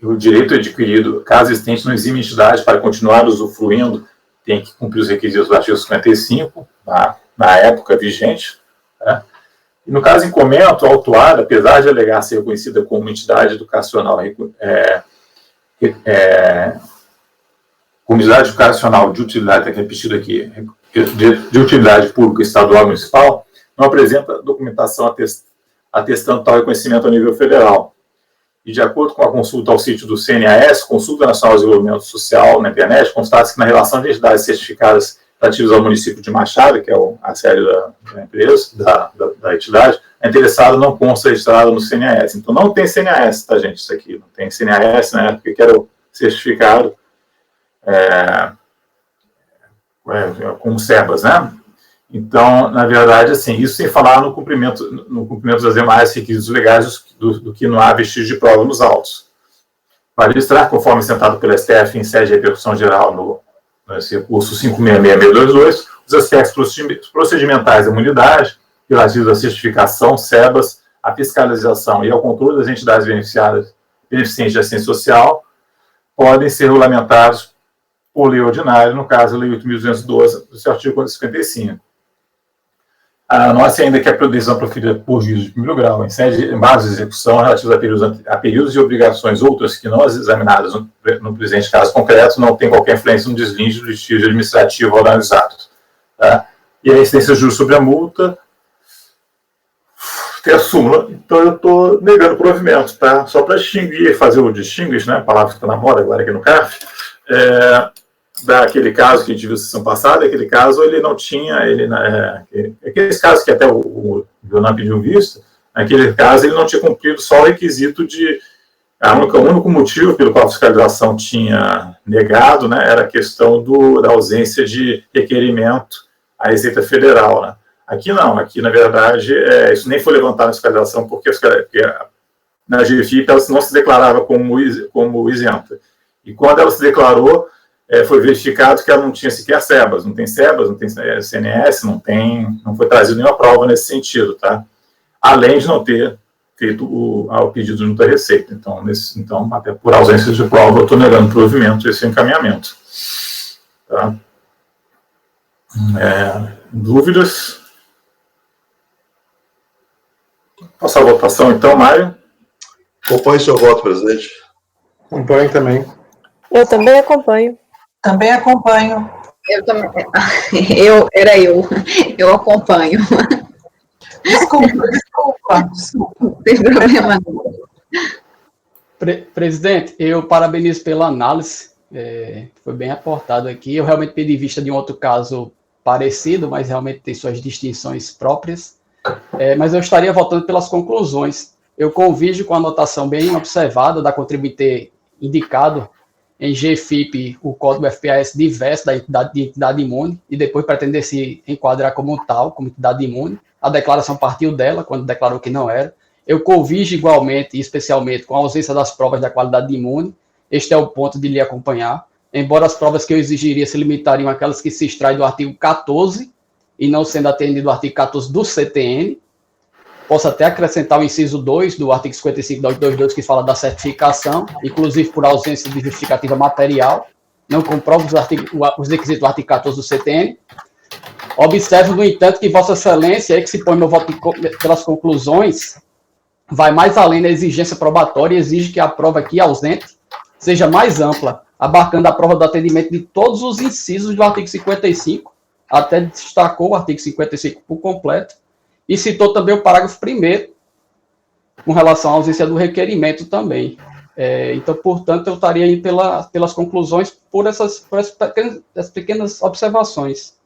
o direito adquirido, caso existente, não exime a entidade para continuar usufruindo, tem que cumprir os requisitos do artigo 55, na época vigente, né? E no caso em comento, a autuada, apesar de alegar ser reconhecida como entidade educacional, comunidade educacional de utilidade, está repetido aqui, de utilidade pública estadual e municipal, não apresenta documentação atestando tal reconhecimento a nível federal. E de acordo com a consulta ao sítio do CNAS, Consulta Nacional de Desenvolvimento Social, na internet, constata-se que na relação de entidades certificadas relativas ao município de Machado, que é a sede da empresa, da entidade, a interessada não consta registrada no CNAS. Então, não tem CNAS, tá, gente, isso aqui. Não tem CNAS, né, porque era o certificado como SEBAS, né? Então, na verdade, assim, isso sem falar no cumprimento das demais requisitos legais do que não há vestígio de prova nos autos. Para ilustrar, conforme sentado pela STF em sede de repercussão geral nesse recurso 566622, os aspectos procedimentais da imunidade, relativos à certificação, SEBAS, à fiscalização e ao controle das entidades beneficentes de assistência social, podem ser regulamentados por lei ordinária, no caso, a Lei 8.212, do seu artigo 55. A nossa ainda que a decisão proferida por juízo de primeiro grau, em base de execução relativa a períodos e obrigações outras que não as examinadas no presente caso concreto, não tem qualquer influência no deslinde do litígio administrativo analisado. Tá? E a incidência de juros sobre a multa tem a súmula, então eu estou negando provimento, tá? Só para distinguir, fazer o distinguish, né? A palavra que está na moda agora aqui no CARF, daquele caso que a gente viu na sessão passada, aquele caso ele não tinha, aqueles casos que até o Leonan pediu vista, naquele caso ele não tinha cumprido só o requisito de, o único motivo pelo qual a fiscalização tinha negado, né, era a questão da ausência de requerimento à Receita Federal, né. Aqui não, aqui na verdade isso nem foi levantado na fiscalização porque na GFIP ela não se declarava como isenta. E quando ela se declarou, foi verificado que ela não tinha sequer SEBAS, não tem CNS, não foi trazido nenhuma prova nesse sentido, tá? Além de não ter feito o pedido junto à Receita. Então, até por ausência de prova, eu estou negando provimento esse encaminhamento. Tá? Dúvidas? Passar a votação, então, Mário? Acompanhe seu voto, presidente. Acompanho também. Eu também acompanho. Também acompanho. Eu também. Eu acompanho. Desculpa. Não tem problema não. Presidente, eu parabenizo pela análise, foi bem aportado aqui. Eu realmente pedi vista de um outro caso parecido, mas realmente tem suas distinções próprias. Mas eu estaria votando pelas conclusões. Eu convijo com a anotação bem observada da contribuinte ter indicado em GFIP o código FPAS diverso da entidade imune e depois pretender se enquadrar como tal, como entidade imune. A declaração partiu dela, quando declarou que não era. Eu convijo igualmente e especialmente com a ausência das provas da qualidade imune. Este é o ponto de lhe acompanhar. Embora as provas que eu exigiria se limitariam àquelas que se extraem do artigo 14 e não sendo atendido o artigo 14 do CTN, posso até acrescentar o inciso 2 do artigo 55 da 822, que fala da certificação, inclusive por ausência de justificativa material, não comprova os requisitos do artigo 14 do CTN. Observo, no entanto, que Vossa Excelência, que se põe meu voto pelas conclusões, vai mais além da exigência probatória e exige que a prova aqui ausente seja mais ampla, abarcando a prova do atendimento de todos os incisos do artigo 55, até destacou o artigo 55 por completo, e citou também o parágrafo 1º, com relação à ausência do requerimento também. Então, portanto, eu estaria aí pelas conclusões por essas pequenas observações.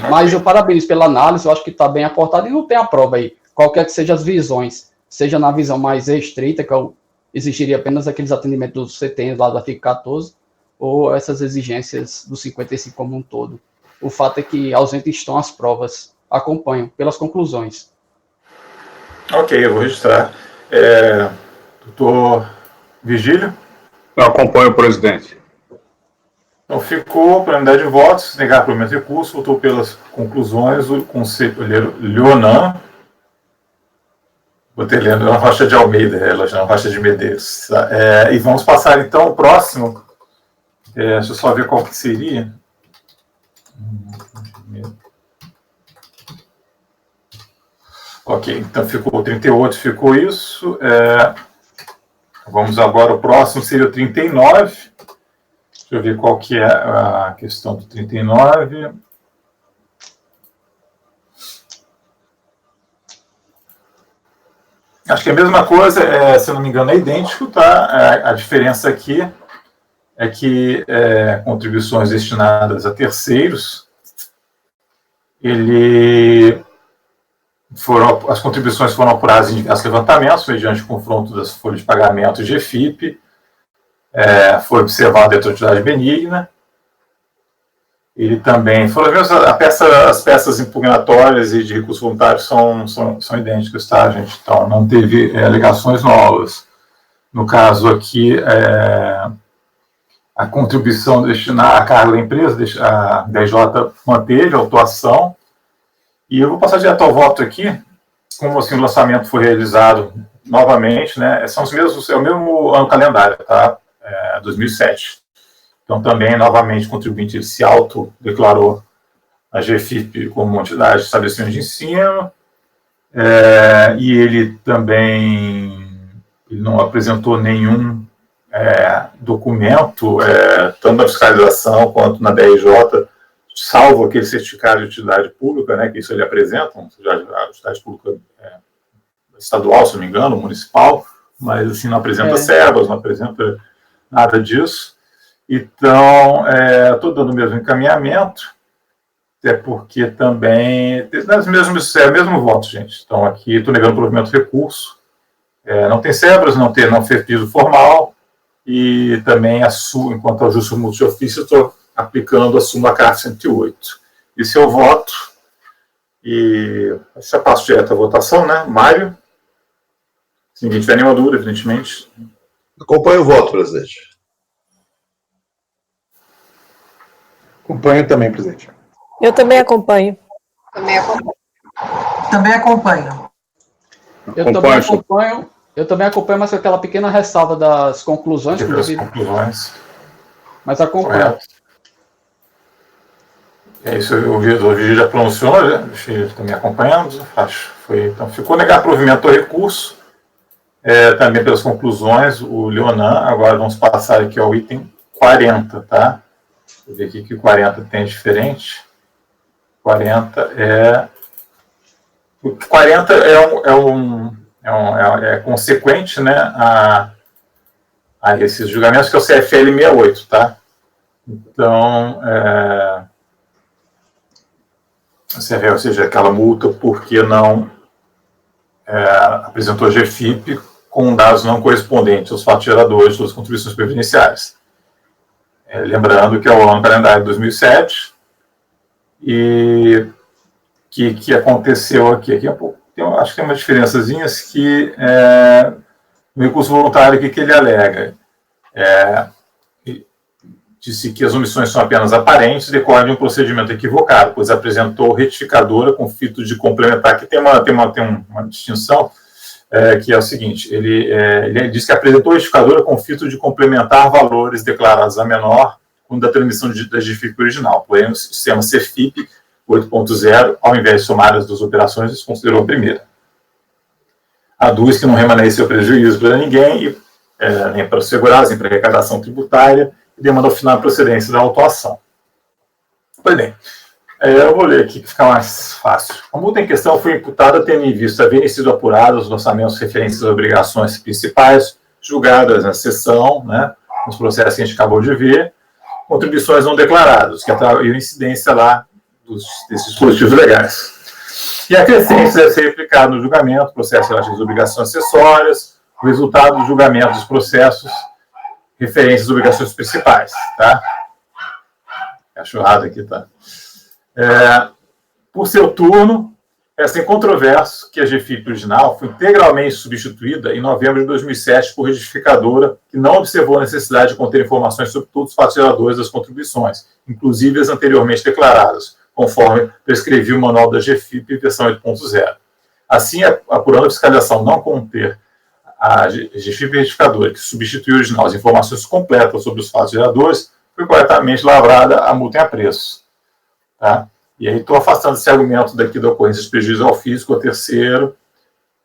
Mas eu parabenizo pela análise, eu acho que está bem aportado, e não tem a prova aí, qualquer que sejam as visões, seja na visão mais restrita, que eu exigiria apenas aqueles atendimentos do CTN lá do artigo 14, ou essas exigências do 55 como um todo. O fato é que ausentes estão as provas. Acompanho pelas conclusões. Ok, eu vou registrar. Doutor Vigílio? Eu acompanho, presidente. Então, ficou para unidade de votos, negar pelo menos recurso, votou pelas conclusões, o conselheiro Leonan. Botei Leonan Rocha de Almeida, Leonan Rocha de Medeiros. E vamos passar, então, ao próximo. Deixa eu só ver qual que seria. Ok, então ficou 38, ficou isso. Vamos agora, o próximo seria o 39. Deixa eu ver qual que é a questão do 39. Acho que é a mesma coisa, se eu não me engano, é idêntico, tá? A diferença aqui é que contribuições destinadas a terceiros, as contribuições foram apuradas em diversos levantamentos, mediante o confronto das folhas de pagamento de GFIP, foi observada a heterogeneidade benigna, ele também, as peças impugnatórias e de recurso voluntário são idênticas, tá, gente? Então, não teve alegações novas. No caso aqui, a contribuição destinada à carga da empresa, a DJ manteve a autuação. E eu vou passar direto ao voto aqui, como assim, o lançamento foi realizado novamente, né? É o mesmo ano calendário, tá? 2007. Então, também, novamente, o contribuinte se autodeclarou a GFIP como uma entidade de estabelecimento de ensino, e ele também não apresentou nenhum documento, tanto na fiscalização quanto na DRJ, salvo aquele certificado de utilidade pública, né, que isso ele apresenta, a utilidade pública estadual, se não me engano, municipal, mas assim, não apresenta SEBAS, não apresenta nada disso. Então, estou dando o mesmo encaminhamento, até porque também, é o mesmo voto, gente. Então, aqui estou negando o provimento de recurso, não tem SEBAS, não fez piso formal, e também, enquanto ajuste multa de ofício, estou aplicando a súmula CARF 108. Esse é o voto, e já passo direto à votação, né? Mário? Se ninguém tiver nenhuma dúvida, evidentemente. Acompanho o voto, presidente. Acompanho também, presidente. Eu também acompanho. Também acompanho. Eu também acompanho, mas com aquela pequena ressalva das conclusões. Mas acompanho. Correto. É isso, o vídeo já pronunciou, também acompanhando, acho. Então, ficou negar provimento ao recurso, também pelas conclusões, o Leonan. Agora vamos passar aqui ao item 40, tá? Vou ver aqui que o 40 tem diferente. 40 O 40 é consequente, né, a esses julgamentos, que é o CFL 68, tá? Então, ou seja, aquela multa porque não apresentou GFIP com dados não correspondentes aos fatos geradores das contribuições previdenciárias. Lembrando que é o ano calendário de 2007, e que aconteceu aqui acho que tem umas diferençazinhas que no recurso voluntário que ele alega. Disse que as omissões são apenas aparentes, decorrem de um procedimento equivocado, pois apresentou retificadora com fito de complementar, que tem uma distinção, que é o seguinte: ele diz que apresentou retificadora com fito de complementar valores declarados a menor quando da transmissão da GFIP original, porém o sistema CFIP 8.0, ao invés de somar as duas operações, desconsiderou a primeira. Aduz que não remanesceu prejuízo para ninguém, nem para os segurados, nem para a arrecadação tributária, e demanda ao final a procedência da autuação. Pois bem, eu vou ler aqui que fica mais fácil. A multa em questão foi imputada tendo em vista haverem sido apurados os orçamentos referentes às obrigações principais, julgadas na sessão, né, nos processos que a gente acabou de ver, contribuições não declaradas, que atraiu incidência lá desses dispositivos legais. E a acrescente deve ser replicado no julgamento, processo relativo às obrigações acessórias, o resultado do julgamento dos processos referentes às obrigações principais, tá? Acho errado aqui, tá? Por seu turno, é sem controverso que a GFIP original foi integralmente substituída em novembro de 2007 por retificadora, que não observou a necessidade de conter informações sobre todos os fatos geradores das contribuições, inclusive as anteriormente declaradas, conforme prescrevia o manual da GFIP versão 8.0. Assim, apurando a fiscalização não conter a GFIP retificadora, que substituiu o original as informações completas sobre os fatos geradores, foi corretamente lavrada a multa em apreço. Tá? E aí estou afastando esse argumento daqui da ocorrência de prejuízo ao físico ou terceiro,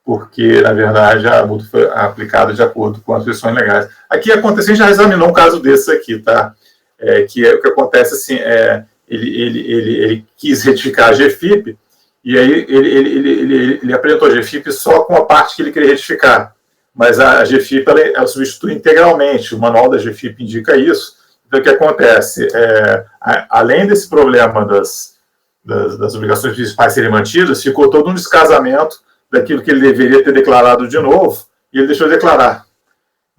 porque, na verdade, a multa foi aplicada de acordo com as questões legais. Aqui aconteceu, a gente já examinou um caso desse aqui, tá? O que acontece assim, ele quis retificar a GFIP, e aí ele apresentou a GFIP só com a parte que ele queria retificar. Mas a GFIP ela substitui integralmente, o manual da GFIP indica isso. Então, o que acontece? Além desse problema das obrigações principais serem mantidas, ficou todo um descasamento daquilo que ele deveria ter declarado de novo, e ele deixou de declarar.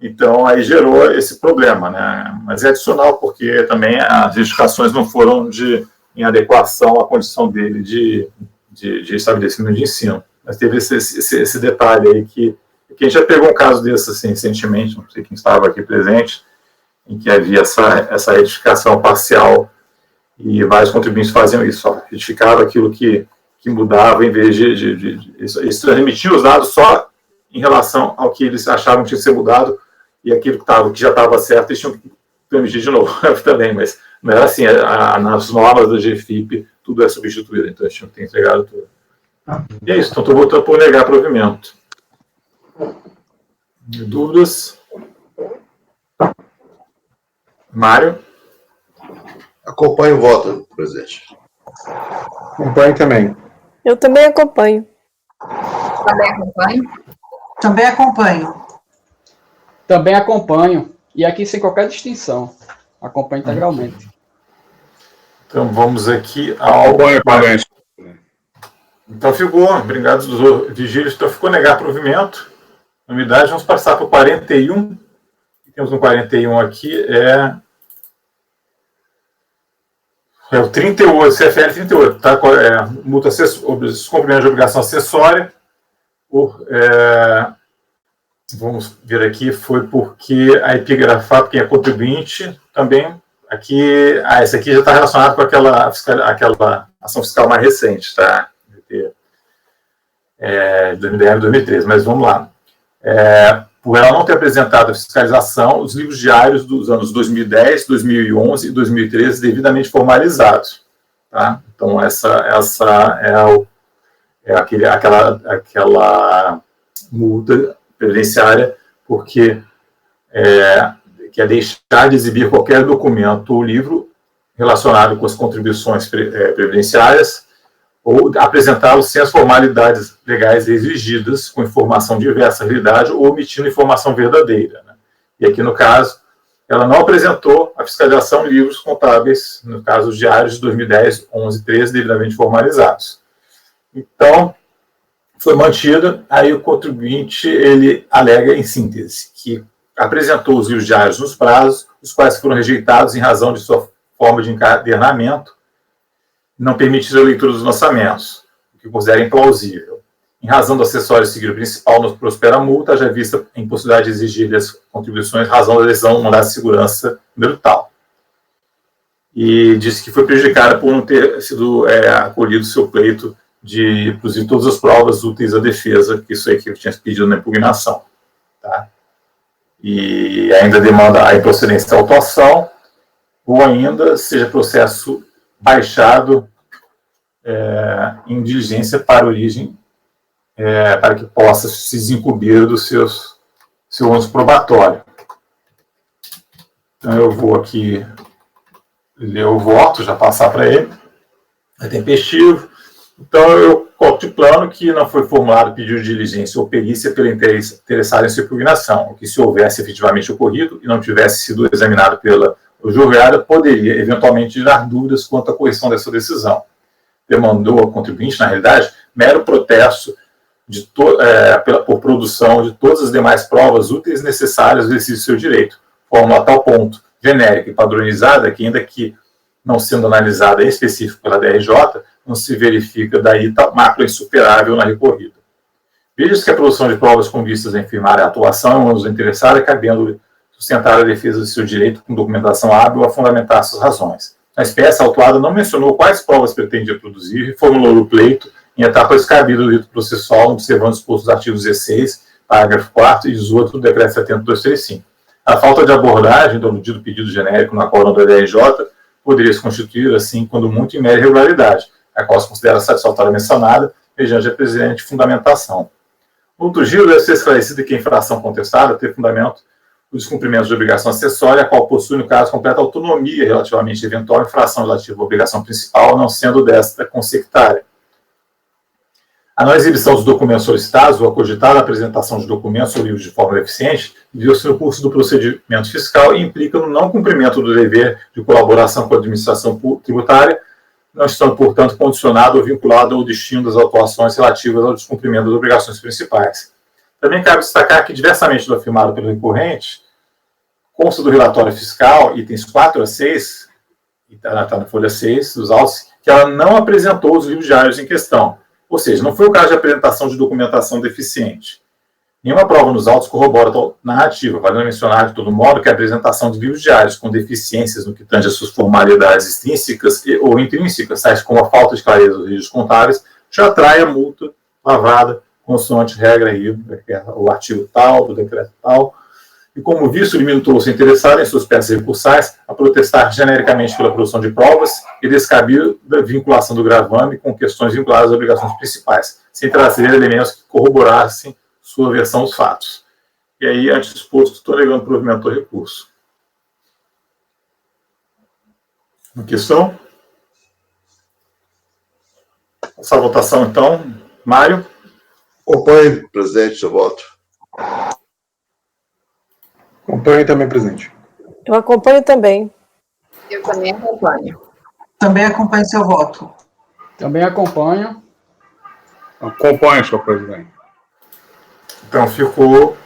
Então, aí gerou esse problema, né? Mas é adicional, porque também as justificações não foram em adequação à condição dele de estabelecimento de ensino. Mas teve esse detalhe aí que a gente já pegou um caso desse assim, recentemente, não sei quem estava aqui presente, em que havia essa retificação parcial e vários contribuintes faziam isso, só retificavam aquilo que mudava, em vez eles transmitiam os dados só em relação ao que eles achavam que tinha que ser mudado, e aquilo que já estava certo, eles tinham que transmitir de novo também, mas não era assim. Nas normas da GFIP tudo é substituído, então eles tinham que ter entregado tudo. E é isso, então estou votando por negar provimento. Dúvidas? Mário? Acompanho o voto, presidente. Acompanho também. Eu também acompanho. Também acompanho. Também acompanho. Também acompanho. E aqui sem qualquer distinção. Acompanho integralmente. Então vamos aqui ao... Acompanho, parabéns. Então ficou, obrigado, doutor Vigílio. Então ficou negar provimento. Unidade, vamos passar para o 41. Temos um 41 aqui, é o 38, CFL 38, tá? Multa descumprimento de obrigação acessória. Vamos ver aqui, foi porque a epigrafar, quem é contribuinte, também, aqui, esse aqui já está relacionado com aquela ação fiscal mais recente, tá? 2010 e 2013, mas vamos lá. Por ela não ter apresentado a fiscalização, os livros diários dos anos 2010, 2011 e 2013 devidamente formalizados. Tá? Então, essa é aquela multa previdenciária, porque que é deixar de exibir qualquer documento ou livro relacionado com as contribuições previdenciárias ou apresentá-lo sem as formalidades legais exigidas, com informação diversa da realidade ou omitindo informação verdadeira. Né? E aqui, no caso, ela não apresentou a fiscalização de livros contábeis, no caso, os diários de 2010, 11 e 13, devidamente formalizados. Então, foi mantida, aí o contribuinte, ele alega, em síntese, que apresentou os livros diários nos prazos, os quais foram rejeitados em razão de sua forma de encadernamento, não permitir a leitura dos lançamentos, o que considera implausível. Em razão do acessório seguir o principal, não prospera a multa, já vista a impossibilidade de exigir as contribuições em razão da decisão do mandado de segurança número tal. E disse que foi prejudicada por não ter sido acolhido o seu pleito de produzir todas as provas úteis à defesa, que isso aí que eu tinha pedido na impugnação. Tá? E ainda demanda a improcedência da autuação, ou ainda seja processo baixado em diligência para origem, para que possa se desincumbir do seu ônus probatório. Então, eu vou aqui ler o voto, já passar para ele. É tempestivo. Então, eu coloco de plano que não foi formulado pedido de diligência ou perícia pelo interessado em sua impugnação, que se houvesse efetivamente ocorrido e não tivesse sido examinado pela julgada, poderia eventualmente gerar dúvidas quanto à correção dessa decisão. Demandou ao contribuinte, na realidade, mero protesto por produção de todas as demais provas úteis necessárias ao exercício do seu direito, forma a tal ponto genérica e padronizada que, ainda que não sendo analisada em específico pela DRJ, não se verifica daí macro insuperável na recorrida. Veja-se que a produção de provas com vistas a infirmar a atuação é um uso interessado, cabendo sustentar a defesa de seu direito com documentação hábil a fundamentar suas razões. A espécie autuada não mencionou quais provas pretendia produzir e formulou o pleito em etapa descabida do rito processual, observando os postos dos artigos 16, parágrafo 4º e 18 do decreto 70.235. A falta de abordagem do dito pedido genérico na qual da DRJ poderia se constituir, assim, quando muito em mera irregularidade, a qual se considera satisfatória mencionada, mediante a presente fundamentação. Outro giro deve ser esclarecido que a infração contestada tem fundamento o descumprimento de obrigação acessória, a qual possui, no caso, completa autonomia relativamente à eventual infração relativa à obrigação principal, não sendo desta consectária. A não exibição dos documentos solicitados ou a cogitada apresentação de documentos ou livros de forma deficiente viu-se no curso do procedimento fiscal e implica no não cumprimento do dever de colaboração com a administração tributária, não estando, portanto, condicionado ou vinculado ao destino das autuações relativas ao descumprimento das obrigações principais. Também cabe destacar que, diversamente do afirmado pelo recorrente, consta do relatório fiscal, itens 4 a 6, está na folha 6 dos autos, que ela não apresentou os livros diários em questão. Ou seja, não foi o caso de apresentação de documentação deficiente. Nenhuma prova nos autos corrobora tal narrativa, valendo mencionar de todo modo que a apresentação de livros diários com deficiências no que tange às suas formalidades extrínsecas ou intrínsecas, tais como a falta de clareza dos registros contábeis, já atrai a multa lavrada consoante regra aí, o artigo tal, do decreto tal, e, como visto, limitou-se a interessar em suas peças recursais a protestar genericamente pela produção de provas e descabida vinculação do gravame com questões vinculadas às obrigações principais, sem trazer elementos que corroborassem sua versão dos fatos. E aí, antes disposto, estou negando provimento do recurso. Uma questão? Essa votação, então. Mário? Acompanhe, presidente, seu voto. Acompanhe também, presidente. Eu acompanho também. Eu também acompanho. Também acompanho seu voto. Também acompanho. Acompanhe, senhor presidente. Então, ficou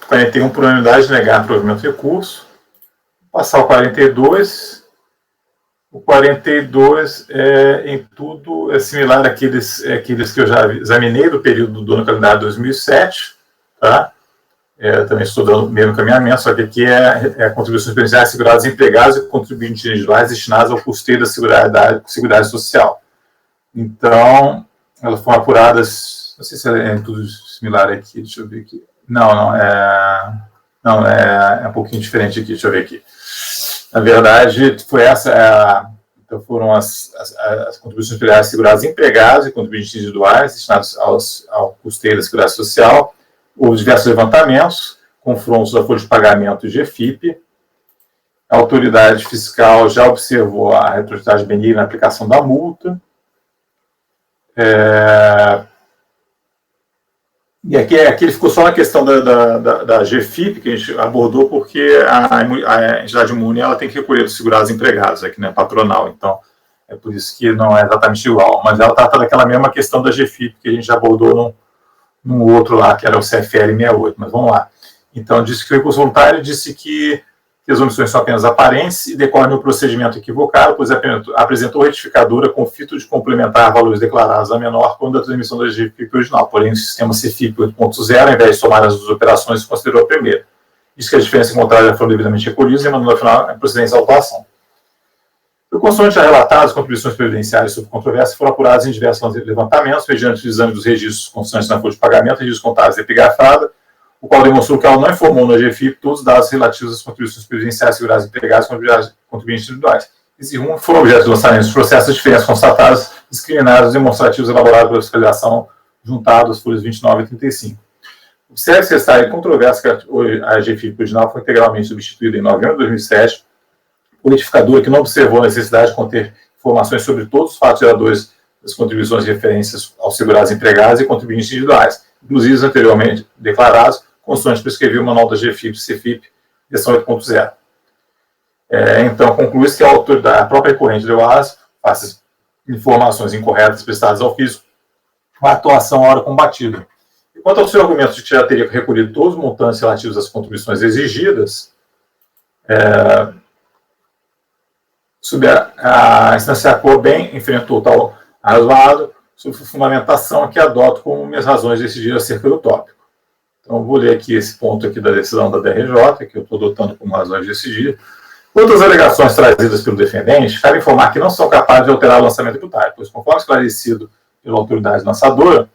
41 por unanimidade de negar provimento do recurso. Passar o 42. O 42, em tudo, é similar àqueles que eu já examinei do período do ano calendário 2007, tá? Também estou dando o mesmo encaminhamento, só que aqui é contribuições previdenciárias seguradas empregados e contribuintes individuais destinados ao custeio da Seguridade Social. Então, elas foram apuradas, não sei se é tudo similar aqui, deixa eu ver aqui. Não, é um pouquinho diferente aqui, deixa eu ver aqui. Na verdade, foi então foram as contribuições federais seguradas empregados e contribuintes individuais destinados ao custeio da Seguridade Social. Houve diversos levantamentos, confrontos da folha de pagamento e GFIP. A autoridade fiscal já observou a retroatividade benigna na aplicação da multa. E aqui ele ficou só na questão da GFIP, que a gente abordou, porque a entidade imune ela tem que recolher dos segurados empregados, aqui não é patronal, então é por isso que não é exatamente igual. Mas ela trata daquela mesma questão da GFIP, que a gente já abordou num outro lá, que era o CFL 68, mas vamos lá. Então, disse que o recurso voluntário disse que as omissões são apenas aparentes e decorrem do procedimento equivocado, pois apresentou retificadora com fito de complementar valores declarados a menor quando a transmissão da GFIP original, porém o sistema CFIP 8.0, ao invés de somar as duas operações, considerou a primeira. Diz que a diferença encontrada já foram devidamente recolhidas e mandou no final a procedência da autuação. O consoante já relatado, as contribuições previdenciárias sobre controvérsia foram apuradas em diversos levantamentos, mediante o exame dos registros constantes na folha de pagamento, registros contábeis epigrafada, o qual demonstrou que ela não informou na GFIP todos os dados relativos às contribuições previdenciárias seguradas empregadas com contribuintes individuais. Esse rumo foi objeto de lançamento dos processos de diferenças constatadas, discriminados e demonstrativos elaborados pela fiscalização juntado às folhas 29 e 35. Observe-se está em controvérsia que a GFIP original foi integralmente substituída em novembro de 2007 por retificadora que não observou a necessidade de conter informações sobre todos os fatos geradores das contribuições de referências aos segurados empregados e contribuintes individuais, inclusive os anteriormente declarados, consoante prescreveu o manual da GFIP, CFIP, versão 8.0. Então, conclui-se que a autoridade, a própria recorrente deu as face informações incorretas prestadas ao fisco, a atuação à hora combatida. E quanto ao seu argumento de que já teria recolhido todos os montantes relativos às contribuições exigidas, a instância bem enfrentou tal razoado sobre fundamentação que adoto como minhas razões de decidir acerca do tópico. Então, vou ler aqui esse ponto aqui da decisão da DRJ, que eu estou adotando como razões de decidir. Quanto às alegações trazidas pelo defendente, cabe informar que não são capazes de alterar o lançamento tributário, pois, conforme esclarecido pela autoridade lançadora,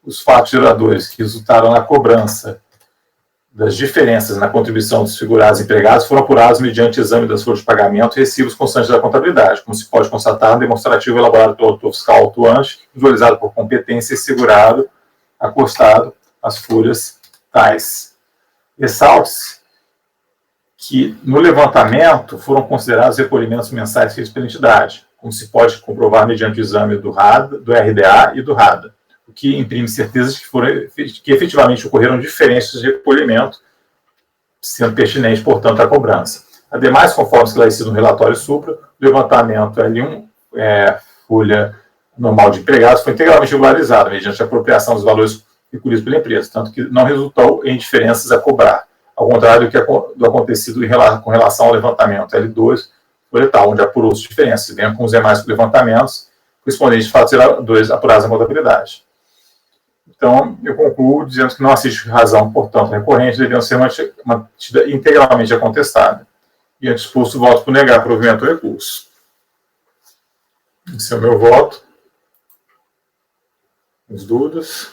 os fatos geradores que resultaram na cobrança das diferenças na contribuição dos segurados empregados foram apurados mediante exame das folhas de pagamento e recibos constantes da contabilidade, como se pode constatar no demonstrativo elaborado pelo autor fiscal autuante, visualizado por competência e segurado, acostado às folhas tais. Ressalte-se que, no levantamento, foram considerados recolhimentos mensais feitos pela entidade, como se pode comprovar mediante o exame do RDA e do RADA, o que imprime certeza de que efetivamente ocorreram diferenças de recolhimento, sendo pertinente, portanto, a cobrança. Ademais, conforme esclarecido no relatório supra, o levantamento L1, folha normal de empregados, foi integralmente regularizado mediante a apropriação dos valores recolhidos pela empresa, tanto que não resultou em diferenças a cobrar, ao contrário do acontecido com relação ao levantamento L2, folha tal, onde apurou-se diferenças, bem com os demais levantamentos correspondentes de fatos geradores apurados na contabilidade. Então, eu concluo dizendo que não assiste razão, portanto, recorrente, deveriam ser mantida integralmente a contestada. E é disposto o voto por negar provimento do recurso. Esse é o meu voto. As dúvidas?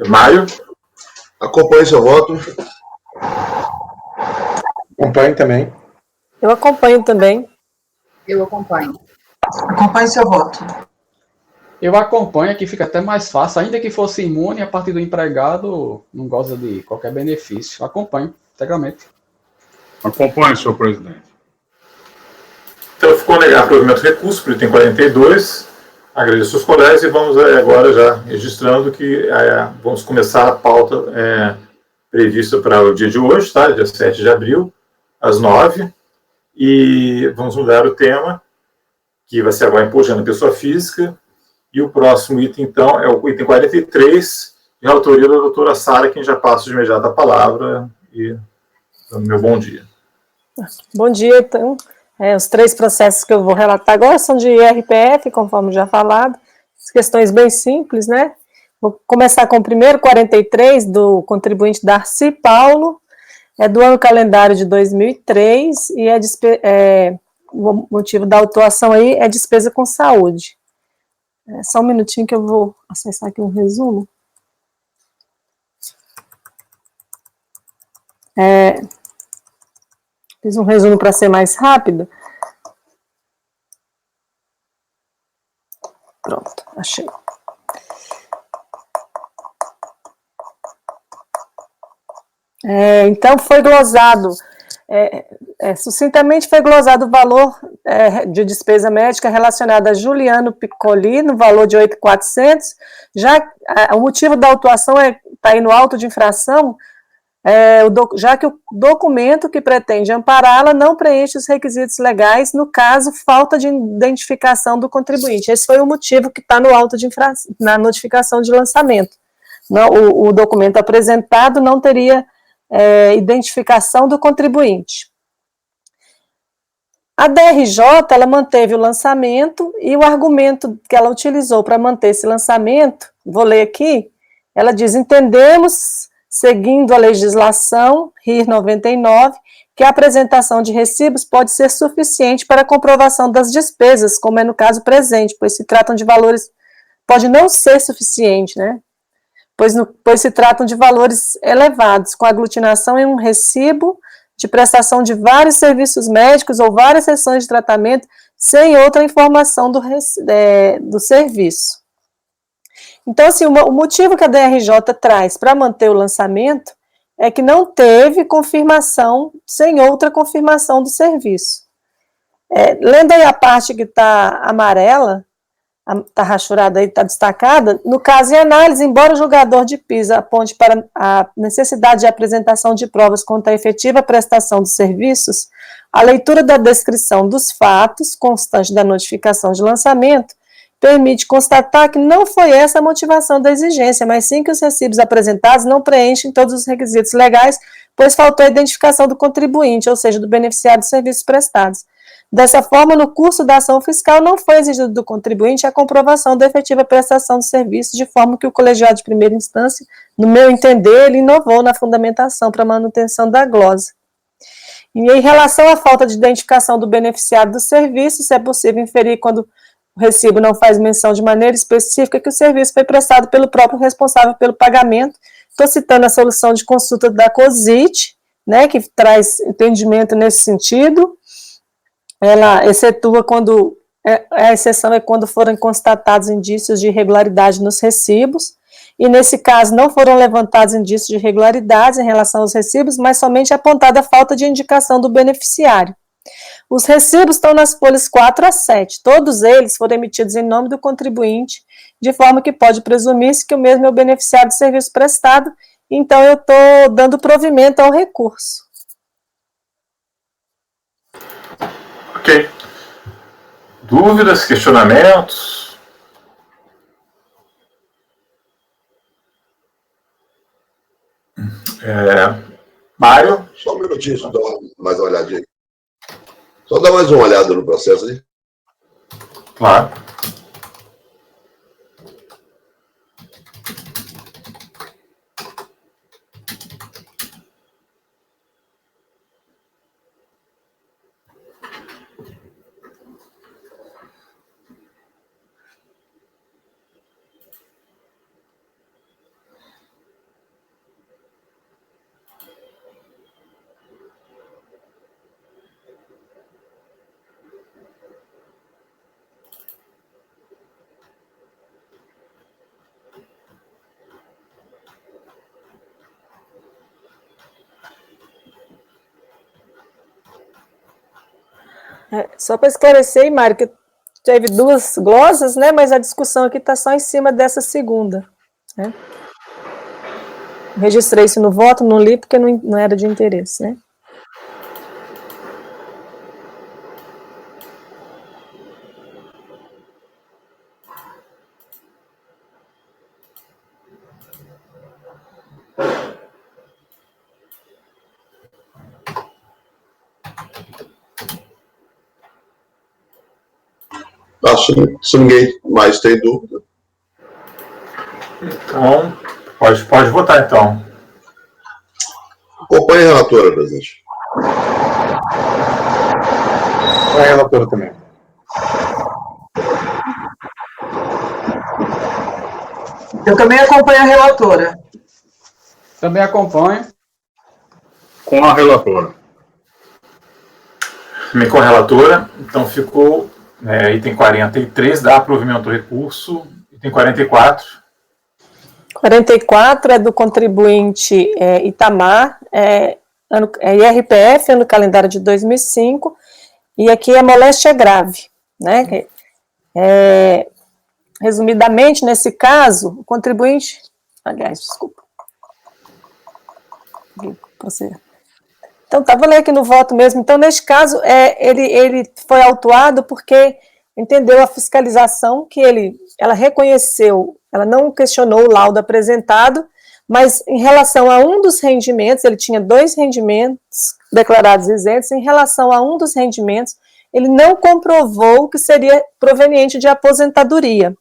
Mário? Acompanhe seu voto. Acompanho também. Eu acompanho também. Eu acompanho. Acompanhe seu voto. Eu acompanho, aqui fica até mais fácil, ainda que fosse imune, a partir do empregado não goza de qualquer benefício. Acompanho, integralmente. Acompanhe, senhor presidente. Então ficou negado o provimento do recurso, por item 42. Agradeço aos colegas e vamos agora já registrando que vamos começar a pauta prevista para o dia de hoje, tá? Dia 7 de abril, às 9h. E vamos mudar o tema, que vai ser agora imposto na pessoa física. E o próximo item, então, é o item 43, de autoria da doutora Sara, quem já passa de imediato a palavra. E dando meu bom dia. Bom dia, então. Os 3 processos que eu vou relatar agora são de IRPF, conforme já falado, questões bem simples, né? Vou começar com o primeiro, 43, do contribuinte Darcy Paulo, do ano calendário de 2003, e o motivo da autuação aí é despesa com saúde. Só um minutinho que eu vou acessar aqui um resumo. Fiz um resumo para ser mais rápido. Pronto, achei. Então, foi glosado, sucintamente foi glosado o valor de despesa médica relacionada a Juliano Piccoli, no valor de 8.400, o motivo da autuação está aí no auto de infração, já que o documento que pretende ampará-la não preenche os requisitos legais, no caso, falta de identificação do contribuinte. Esse foi o motivo que está no auto de infração, na notificação de lançamento. Não, o documento apresentado não teria identificação do contribuinte. A DRJ, ela manteve o lançamento e o argumento que ela utilizou para manter esse lançamento, vou ler aqui, ela diz: entendemos, seguindo a legislação RIR 99, que a apresentação de recibos pode ser suficiente para a comprovação das despesas, como é no caso presente, pois se tratam de valores, pode não ser suficiente, né? Pois se tratam de valores elevados, com aglutinação em um recibo de prestação de vários serviços médicos ou várias sessões de tratamento, sem outra informação do serviço. Então, assim, o motivo que a DRJ traz para manter o lançamento é que não teve confirmação, sem outra confirmação do serviço. Lendo aí a parte que está amarela, está rachurada aí, está destacada, no caso em análise, embora o julgador de PISA aponte para a necessidade de apresentação de provas contra a efetiva prestação dos serviços, a leitura da descrição dos fatos, constante da notificação de lançamento, permite constatar que não foi essa a motivação da exigência, mas sim que os recibos apresentados não preenchem todos os requisitos legais, pois faltou a identificação do contribuinte, ou seja, do beneficiário dos serviços prestados. Dessa forma, no curso da ação fiscal, não foi exigido do contribuinte a comprovação da efetiva prestação do serviço, de forma que o colegiado de primeira instância, no meu entender, ele inovou na fundamentação para a manutenção da glosa. E em relação à falta de identificação do beneficiário do serviço, se é possível inferir quando o recibo não faz menção de maneira específica que o serviço foi prestado pelo próprio responsável pelo pagamento. Estou citando a solução de consulta da COSIT, né, que traz entendimento nesse sentido. Ela excetua quando, a exceção é quando forem constatados indícios de irregularidade nos recibos, e nesse caso não foram levantados indícios de irregularidades em relação aos recibos, mas somente apontada a falta de indicação do beneficiário. Os recibos estão nas folhas 4 a 7, todos eles foram emitidos em nome do contribuinte, de forma que pode presumir-se que o mesmo é o beneficiário do serviço prestado, então eu estou dando provimento ao recurso. Ok. Dúvidas, questionamentos? Mário? Só um minutinho, só dar mais uma olhadinha. Só dar mais uma olhada no processo aí. Claro. Só para esclarecer, Mário, que teve 2 glosas, né? Mas a discussão aqui está só em cima dessa segunda, né? Registrei isso no voto, não li porque não era de interesse, né? Se ninguém mais tem dúvida. Então, pode votar, então. Acompanhe a relatora, presidente. A relatora também. Eu também acompanho a relatora. Também acompanho. Com a relatora. Também com a relatora. Então, ficou item 43, dá provimento ao recurso. Item 44. 44 é do contribuinte Itamar, IRPF, no calendário de 2005, e aqui a moléstia grave, né? Resumidamente, nesse caso, o contribuinte... Aliás, desculpa. Então, estava lendo aqui no voto mesmo. Então, neste caso, ele foi autuado porque entendeu a fiscalização que ela reconheceu, ela não questionou o laudo apresentado, mas em relação a um dos rendimentos, ele tinha 2 rendimentos declarados isentos, em relação a um dos rendimentos, ele não comprovou que seria proveniente de aposentadoria.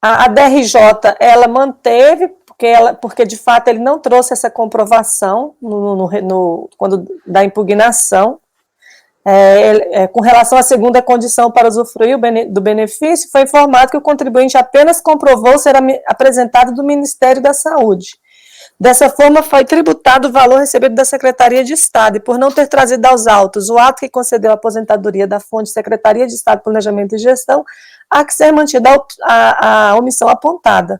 A DRJ, ela manteve, porque de fato ele não trouxe essa comprovação quando da impugnação. Com relação à segunda condição para usufruir do benefício, foi informado que o contribuinte apenas comprovou ser apresentado do Ministério da Saúde. Dessa forma, foi tributado o valor recebido da Secretaria de Estado, e por não ter trazido aos autos o ato que concedeu a aposentadoria da fonte Secretaria de Estado, Planejamento e Gestão, há que ser mantida a omissão apontada.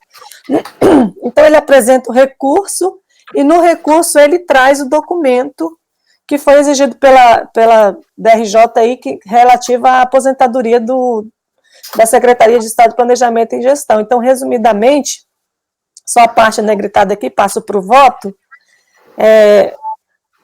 Então, ele apresenta o recurso, e no recurso ele traz o documento que foi exigido pela DRJ aí, relativa à aposentadoria da Secretaria de Estado, Planejamento e Gestão. Então, resumidamente, só a parte negritada aqui, passo para o voto.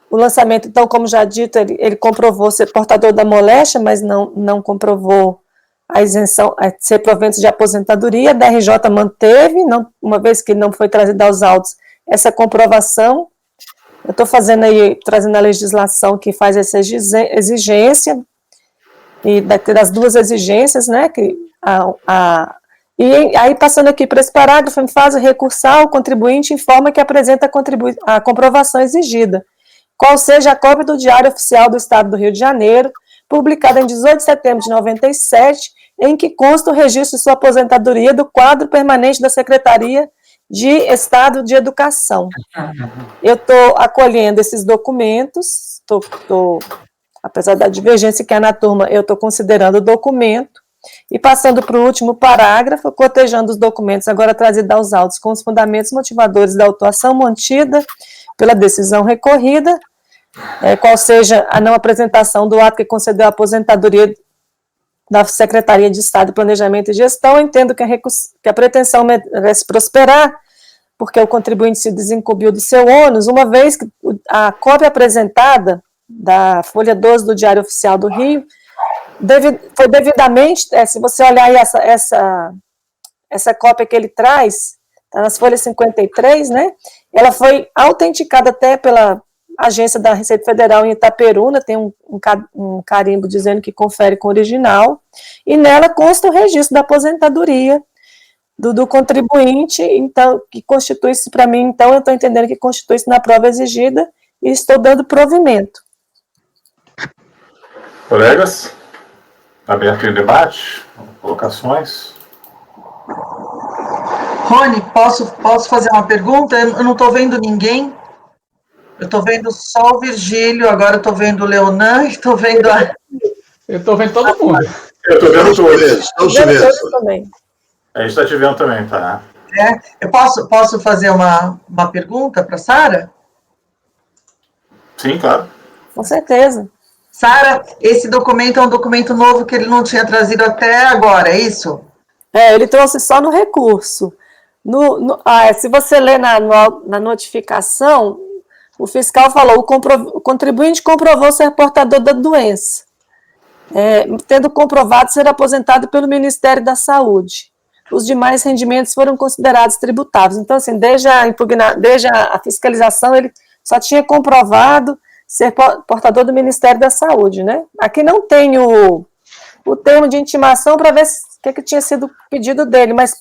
O lançamento, então, como já dito, ele comprovou ser portador da moléstia, mas não comprovou a isenção, ser provento de aposentadoria. A DRJ manteve, uma vez que não foi trazida aos autos, essa comprovação. Eu estou trazendo a legislação que faz essa exigência, e das 2 exigências, né, e aí, passando aqui para esse parágrafo, em fase recursal, o contribuinte informa que apresenta a comprovação exigida, qual seja a cópia do Diário Oficial do Estado do Rio de Janeiro, publicada em 18 de setembro de 97, em que consta o registro de sua aposentadoria do quadro permanente da Secretaria de Estado de Educação. Eu estou acolhendo esses documentos, apesar da divergência que há na turma, eu estou considerando o documento, e passando para o último parágrafo, cotejando os documentos agora trazidos aos autos com os fundamentos motivadores da autuação mantida pela decisão recorrida, qual seja a não apresentação do ato que concedeu a aposentadoria da Secretaria de Estado de Planejamento e Gestão. Entendo que a pretensão merece prosperar, porque o contribuinte se desincumbiu do seu ônus, uma vez que a cópia apresentada da folha 12 do Diário Oficial do Rio foi devidamente, se você olhar aí essa cópia que ele traz, está nas folhas 53, né, ela foi autenticada até pela agência da Receita Federal em Itaperuna, tem um carimbo dizendo que confere com o original, e nela consta o registro da aposentadoria do contribuinte, então, que constitui-se para mim, então, eu estou entendendo que constitui-se na prova exigida, e estou dando provimento. Colegas? Aberto em debate, colocações. Rony, posso fazer uma pergunta? Eu não estou vendo ninguém. Eu estou vendo só o Virgílio, agora estou vendo o Leonan, estou vendo a... Eu estou vendo todo mundo. Eu estou vendo todos. Todos também. A gente está te vendo também, tá? Eu posso fazer uma pergunta para a Sara? Sim, claro. Com certeza. Sara, esse documento é um documento novo que ele não tinha trazido até agora, é isso? Ele trouxe só no recurso. Se você ler na notificação, o fiscal falou, o contribuinte comprovou ser portador da doença, tendo comprovado ser aposentado pelo Ministério da Saúde. Os demais rendimentos foram considerados tributáveis. Então, assim, desde a fiscalização, ele só tinha comprovado ser portador do Ministério da Saúde, né? Aqui não tem o termo de intimação para ver o que tinha sido pedido dele, mas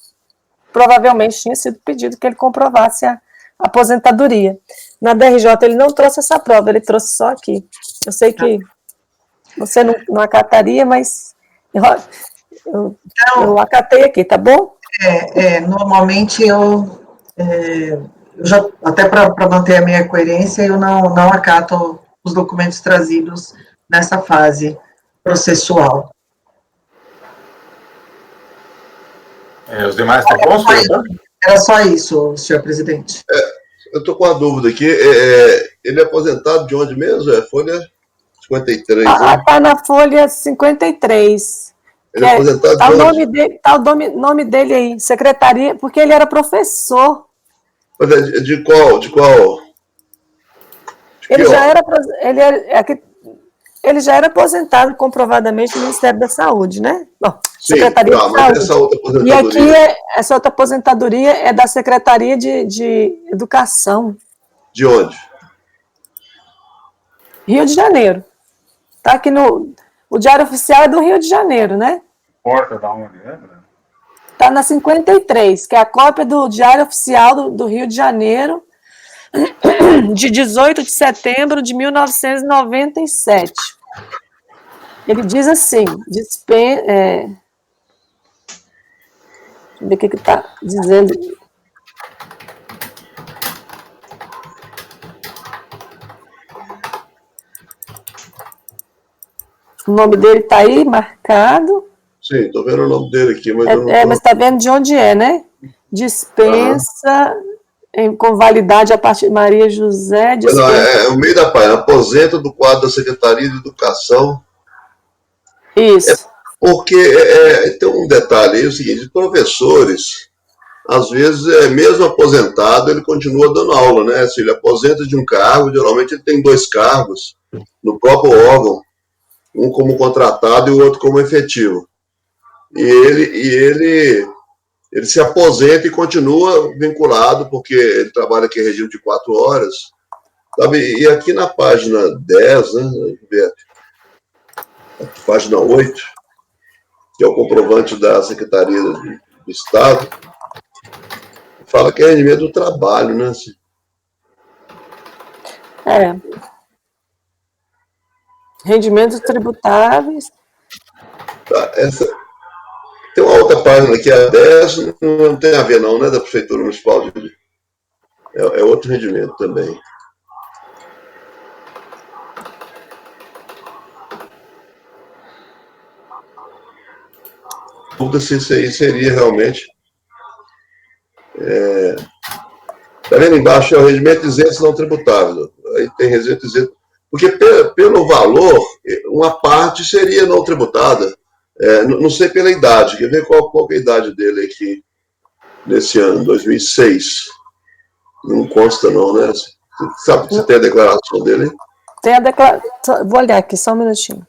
provavelmente tinha sido pedido que ele comprovasse a aposentadoria. Na DRJ ele não trouxe essa prova, ele trouxe só aqui. Eu sei que você não acataria, mas eu acatei aqui, tá bom? Normalmente eu já, até para manter a minha coerência, eu não acato os documentos trazidos nessa fase processual. Os demais estão bons, senhor? Era só isso, senhor presidente. Eu estou com uma dúvida aqui. Ele é aposentado de onde mesmo? É Folha 53, né? Está na Folha 53. Ele é aposentado de onde? Está o nome dele aí, secretaria, porque ele era professor. Mas de qual? Ele já era aposentado comprovadamente no Ministério da Saúde, né? Bom, Sim, Secretaria de mas Saúde. essa outra E aposentadoria. aqui, essa outra aposentadoria é da Secretaria de Educação. De onde? Rio de Janeiro. Está aqui o Diário Oficial é do Rio de Janeiro, né? Porta da onde, né? Está na 53, que é a cópia do Diário Oficial do Rio de Janeiro, de 18 de setembro de 1997. Ele diz assim, deixa eu ver o que está dizendo. O nome dele está aí, marcado. Sim, estou vendo o nome dele aqui, mas eu não mas está vendo de onde é, né? Dispensa com validade a partir de Maria José. Não, é o meio da página. Aposenta do quadro da Secretaria de Educação. Isso. Porque tem um detalhe aí, é o seguinte, professores, às vezes, mesmo aposentado, ele continua dando aula, né? Se ele aposenta de um cargo, geralmente ele tem 2 cargos no próprio órgão, um como contratado e o outro como efetivo. E ele se aposenta e continua vinculado, porque ele trabalha aqui em regime de 4 horas, sabe? E aqui na página 10, né, página 8, que é o comprovante da Secretaria do Estado, fala que é rendimento do trabalho, né? Assim. Rendimentos tributáveis. Tá, tem uma outra página aqui, a 10, não tem a ver não, né, da Prefeitura Municipal de Rio. É outro rendimento também. Dúvida se isso aí seria realmente. Tá vendo embaixo? É o rendimento isento não tributável. Aí tem rendimento isento. Porque pelo valor, uma parte seria não tributada. Não sei pela idade. Quer ver qual é a idade dele aqui nesse ano, 2006? Não consta não, né? Sabe se tem a declaração dele? Tem a declaração. Vou olhar aqui, só um minutinho.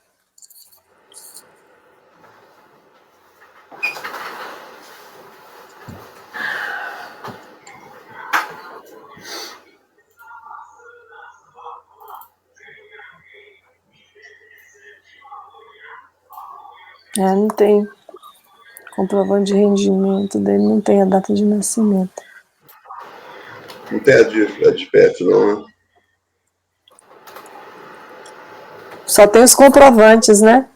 Não tem comprovante de rendimento dele, não tem a data de nascimento. Não tem a de PF, não, né? Só tem os comprovantes, né?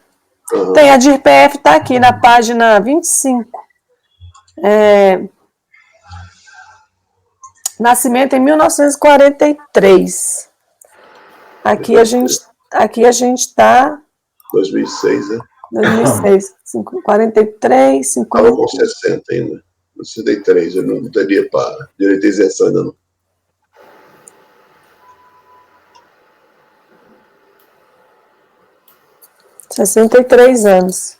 Uhum. Tem a de IPF, está aqui na página 25. Nascimento em 1943. Aqui a gente está... 2006, né? 2006. 43, 50... Estava com 60 ainda. 63, eu não teria para direito à isenção ainda não. 63 anos.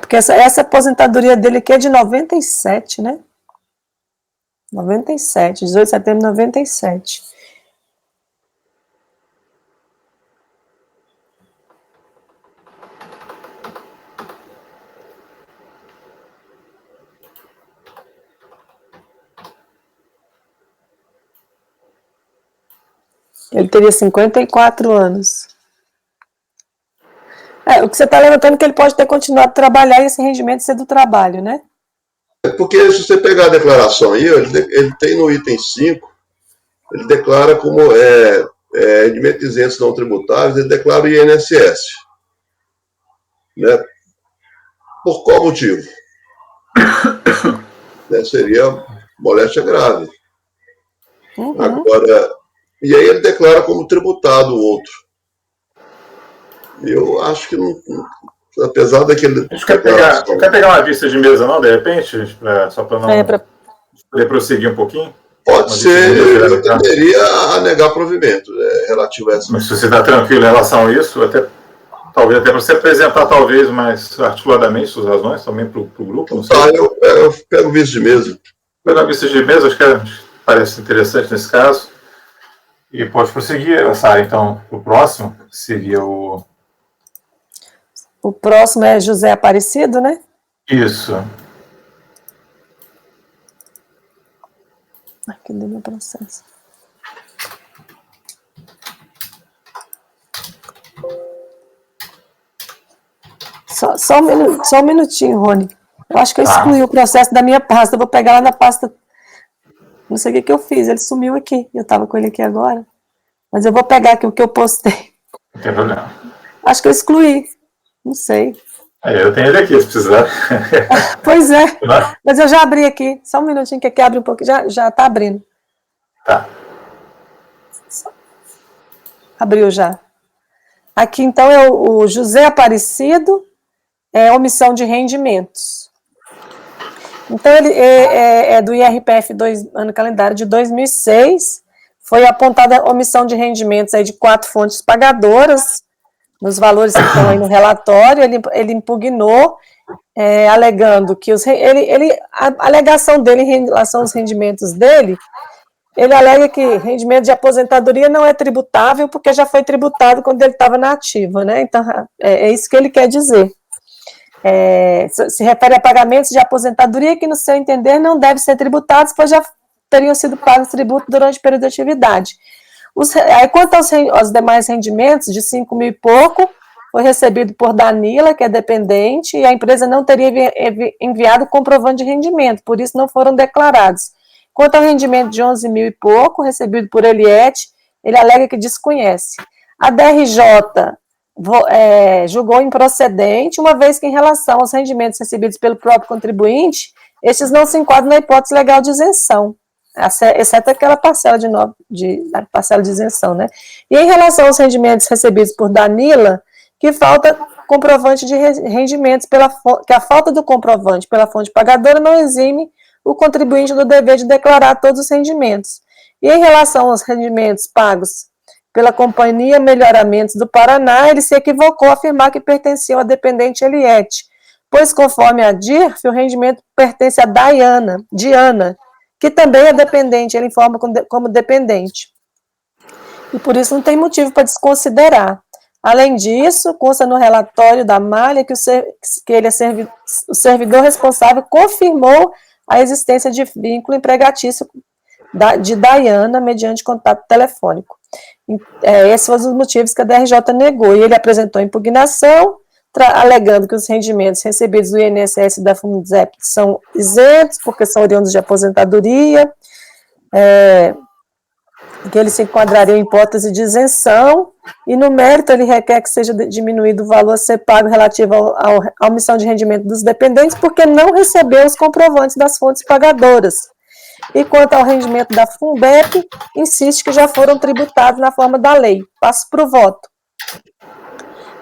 Porque essa aposentadoria dele aqui é de 97, né? 97, 18 de setembro de 97. Ele teria 54 anos. O que você está levantando é que ele pode ter continuado a trabalhar e esse rendimento ser do trabalho, né? É porque se você pegar a declaração aí, ele tem no item 5, ele declara como rendimentos isentos não tributáveis, ele declara o INSS. Né? Por qual motivo? Seria moléstia grave. Uhum. Agora, e aí ele declara como tributado o outro. Eu acho que não, apesar daquele... A gente quer pegar uma vista de mesa, não, de repente? Só para não poder prosseguir um pouquinho? Pode ser, eu tenderia a negar provimento relativo a essa. Mas se você está tranquilo em relação a isso, talvez até para você apresentar talvez mais articuladamente suas razões também para o grupo, não sei. Eu pego vista de mesa. Pega a vista de mesa, acho que parece interessante nesse caso. E pode prosseguir, Sara, então, o próximo seria o... O próximo é José Aparecido, né? Isso. Aqui deu meu processo. Só um minutinho, Rony. Eu acho que eu excluí o processo da minha pasta. Eu vou pegar lá na pasta. Não sei o que eu fiz. Ele sumiu aqui. Eu estava com ele aqui agora. Mas eu vou pegar aqui o que eu postei. Não tem problema. Acho que eu excluí. Não sei. Eu tenho ele aqui, se precisar. Pois é. Mas eu já abri aqui. Só um minutinho que aqui abre um pouquinho. Já está abrindo. Tá. Abriu já. Aqui, então, é o José Aparecido, omissão de rendimentos. Então, ele é do IRPF ano calendário de 2006, foi apontada a omissão de rendimentos aí de 4 fontes pagadoras, nos valores que estão aí no relatório. Ele impugnou, alegando que a alegação dele em relação aos rendimentos dele, ele alega que rendimento de aposentadoria não é tributável porque já foi tributado quando ele estava na ativa, né? Então, é isso que ele quer dizer. Se refere a pagamentos de aposentadoria que, no seu entender, não devem ser tributados, pois já teriam sido pagos tributo durante o período de atividade. Quanto aos demais rendimentos, de 5 mil e pouco, foi recebido por Danila, que é dependente, e a empresa não teria enviado comprovante de rendimento, por isso não foram declarados. Quanto ao rendimento de 11 mil e pouco, recebido por Eliette, ele alega que desconhece. A DRJ julgou improcedente, uma vez que, em relação aos rendimentos recebidos pelo próprio contribuinte, estes não se enquadram na hipótese legal de isenção, exceto aquela parcela parcela de isenção, né? E em relação aos rendimentos recebidos por Danila, que falta comprovante de rendimentos, que a falta do comprovante pela fonte pagadora não exime o contribuinte do dever de declarar todos os rendimentos. E em relação aos rendimentos pagos pela Companhia Melhoramentos do Paraná, ele se equivocou ao afirmar que pertenciam à dependente Eliette, pois, conforme a DIRF, o rendimento pertence a Diana, que também é dependente, ele informa como dependente. E por isso não tem motivo para desconsiderar. Além disso, consta no relatório da Malha que o servidor responsável confirmou a existência de vínculo empregatício de Diana mediante contato telefônico. Esses foram os motivos que a DRJ negou, e ele apresentou impugnação, alegando que os rendimentos recebidos do INSS e da Fundesp são isentos, porque são oriundos de aposentadoria, que ele se enquadraria em hipótese de isenção, e no mérito ele requer que seja diminuído o valor a ser pago relativo à omissão de rendimento dos dependentes, porque não recebeu os comprovantes das fontes pagadoras. E quanto ao rendimento da Fundep, insiste que já foram tributados na forma da lei. Passo para o voto.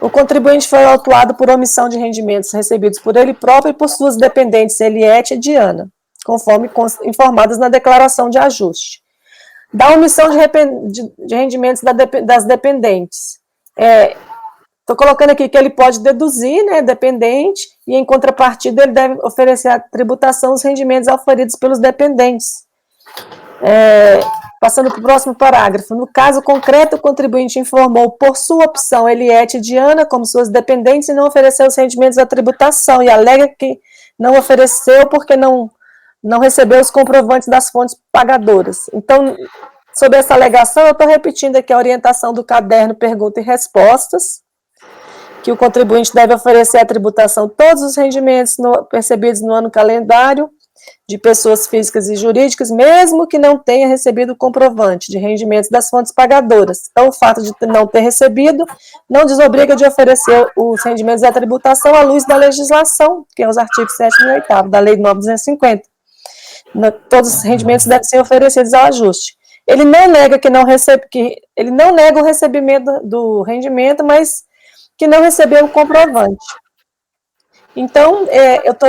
O contribuinte foi autuado por omissão de rendimentos recebidos por ele próprio e por suas dependentes Eliette e Diana, conforme informadas na declaração de ajuste. Da omissão de rendimentos das dependentes. Estou colocando aqui que ele pode deduzir, né, dependente, e em contrapartida ele deve oferecer à tributação os rendimentos auferidos pelos dependentes. Passando para o próximo parágrafo. No caso concreto, o contribuinte informou por sua opção Eliette e Diana como suas dependentes e não ofereceu os rendimentos da tributação e alega que não ofereceu porque não recebeu os comprovantes das fontes pagadoras. Então, sobre essa alegação, eu estou repetindo aqui a orientação do caderno Pergunta e Respostas, que o contribuinte deve oferecer à tributação todos os rendimentos percebidos no ano calendário de pessoas físicas e jurídicas, mesmo que não tenha recebido o comprovante de rendimentos das fontes pagadoras. Então, o fato de não ter recebido não desobriga de oferecer os rendimentos da tributação à luz da legislação, que é os artigos 7º e 8º da Lei 9.250. Todos os rendimentos devem ser oferecidos ao ajuste. Ele não nega ele não nega o recebimento do rendimento, mas que não recebeu o comprovante. Então,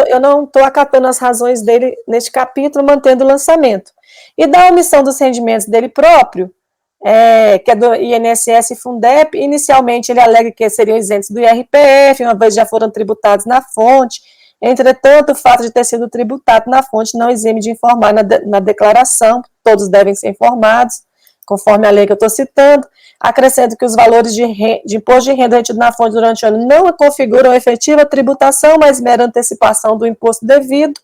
eu não estou acatando as razões dele neste capítulo, mantendo o lançamento. E da omissão dos rendimentos dele próprio, que é do INSS e Fundep, inicialmente ele alega que seriam isentos do IRPF, uma vez já foram tributados na fonte. Entretanto, o fato de ter sido tributado na fonte não exime de informar na declaração, todos devem ser informados, conforme a lei que eu estou citando. Acrescento que os valores de imposto de renda retido na fonte durante o ano não configuram efetiva tributação, mas mera antecipação do imposto devido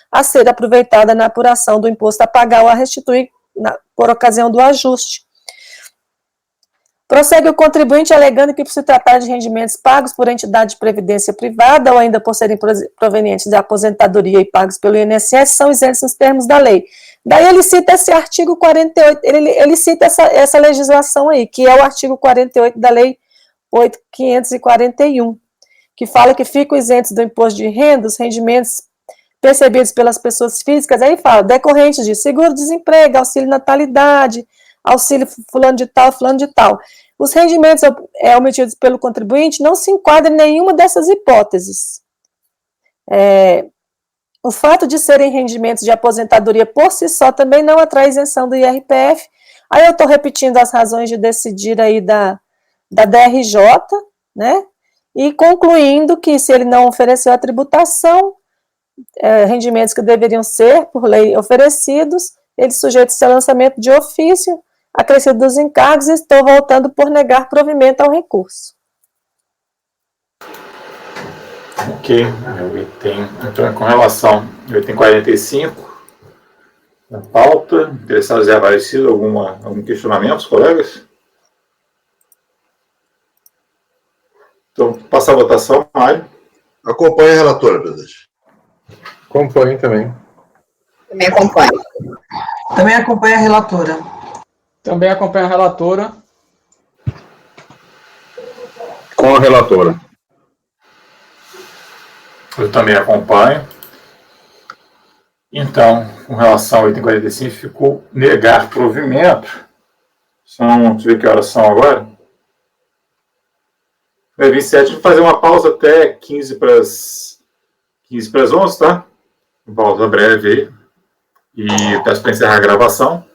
a ser aproveitada na apuração do imposto a pagar ou a restituir por ocasião do ajuste. Prossegue o contribuinte alegando que, por se tratar de rendimentos pagos por entidade de previdência privada ou ainda por serem provenientes da aposentadoria e pagos pelo INSS, são isentos nos termos da lei. Daí ele cita esse artigo 48, ele cita essa legislação aí, que é o artigo 48 da Lei 8.541, que fala que ficam isentos do imposto de renda os rendimentos percebidos pelas pessoas físicas, aí fala, decorrentes de seguro-desemprego, auxílio natalidade, auxílio fulano de tal. Os rendimentos omitidos pelo contribuinte não se enquadram em nenhuma dessas hipóteses. O fato de serem rendimentos de aposentadoria por si só também não atrai isenção do IRPF. Aí eu estou repetindo as razões de decidir aí da DRJ, né? E concluindo que se ele não ofereceu a tributação, rendimentos que deveriam ser, por lei, oferecidos, ele sujeita seu lançamento de ofício, acrescido dos encargos, e estou voltando por negar provimento ao recurso. Ok, então com relação ao item 45, na pauta, interessados em aparecido algum questionamento, colegas? Então, passar a votação, Mário. Acompanhe a relatora, presidente. Acompanho também. Também acompanho. Também acompanha a relatora. Também acompanha a relatora. Com a relatora. Eu também acompanho. Então, com relação ao item 45, ficou negar provimento. Deixa eu ver que horas são agora. 27, vou fazer uma pausa até 15 para as 11, tá? Pausa breve aí. E peço para encerrar a gravação.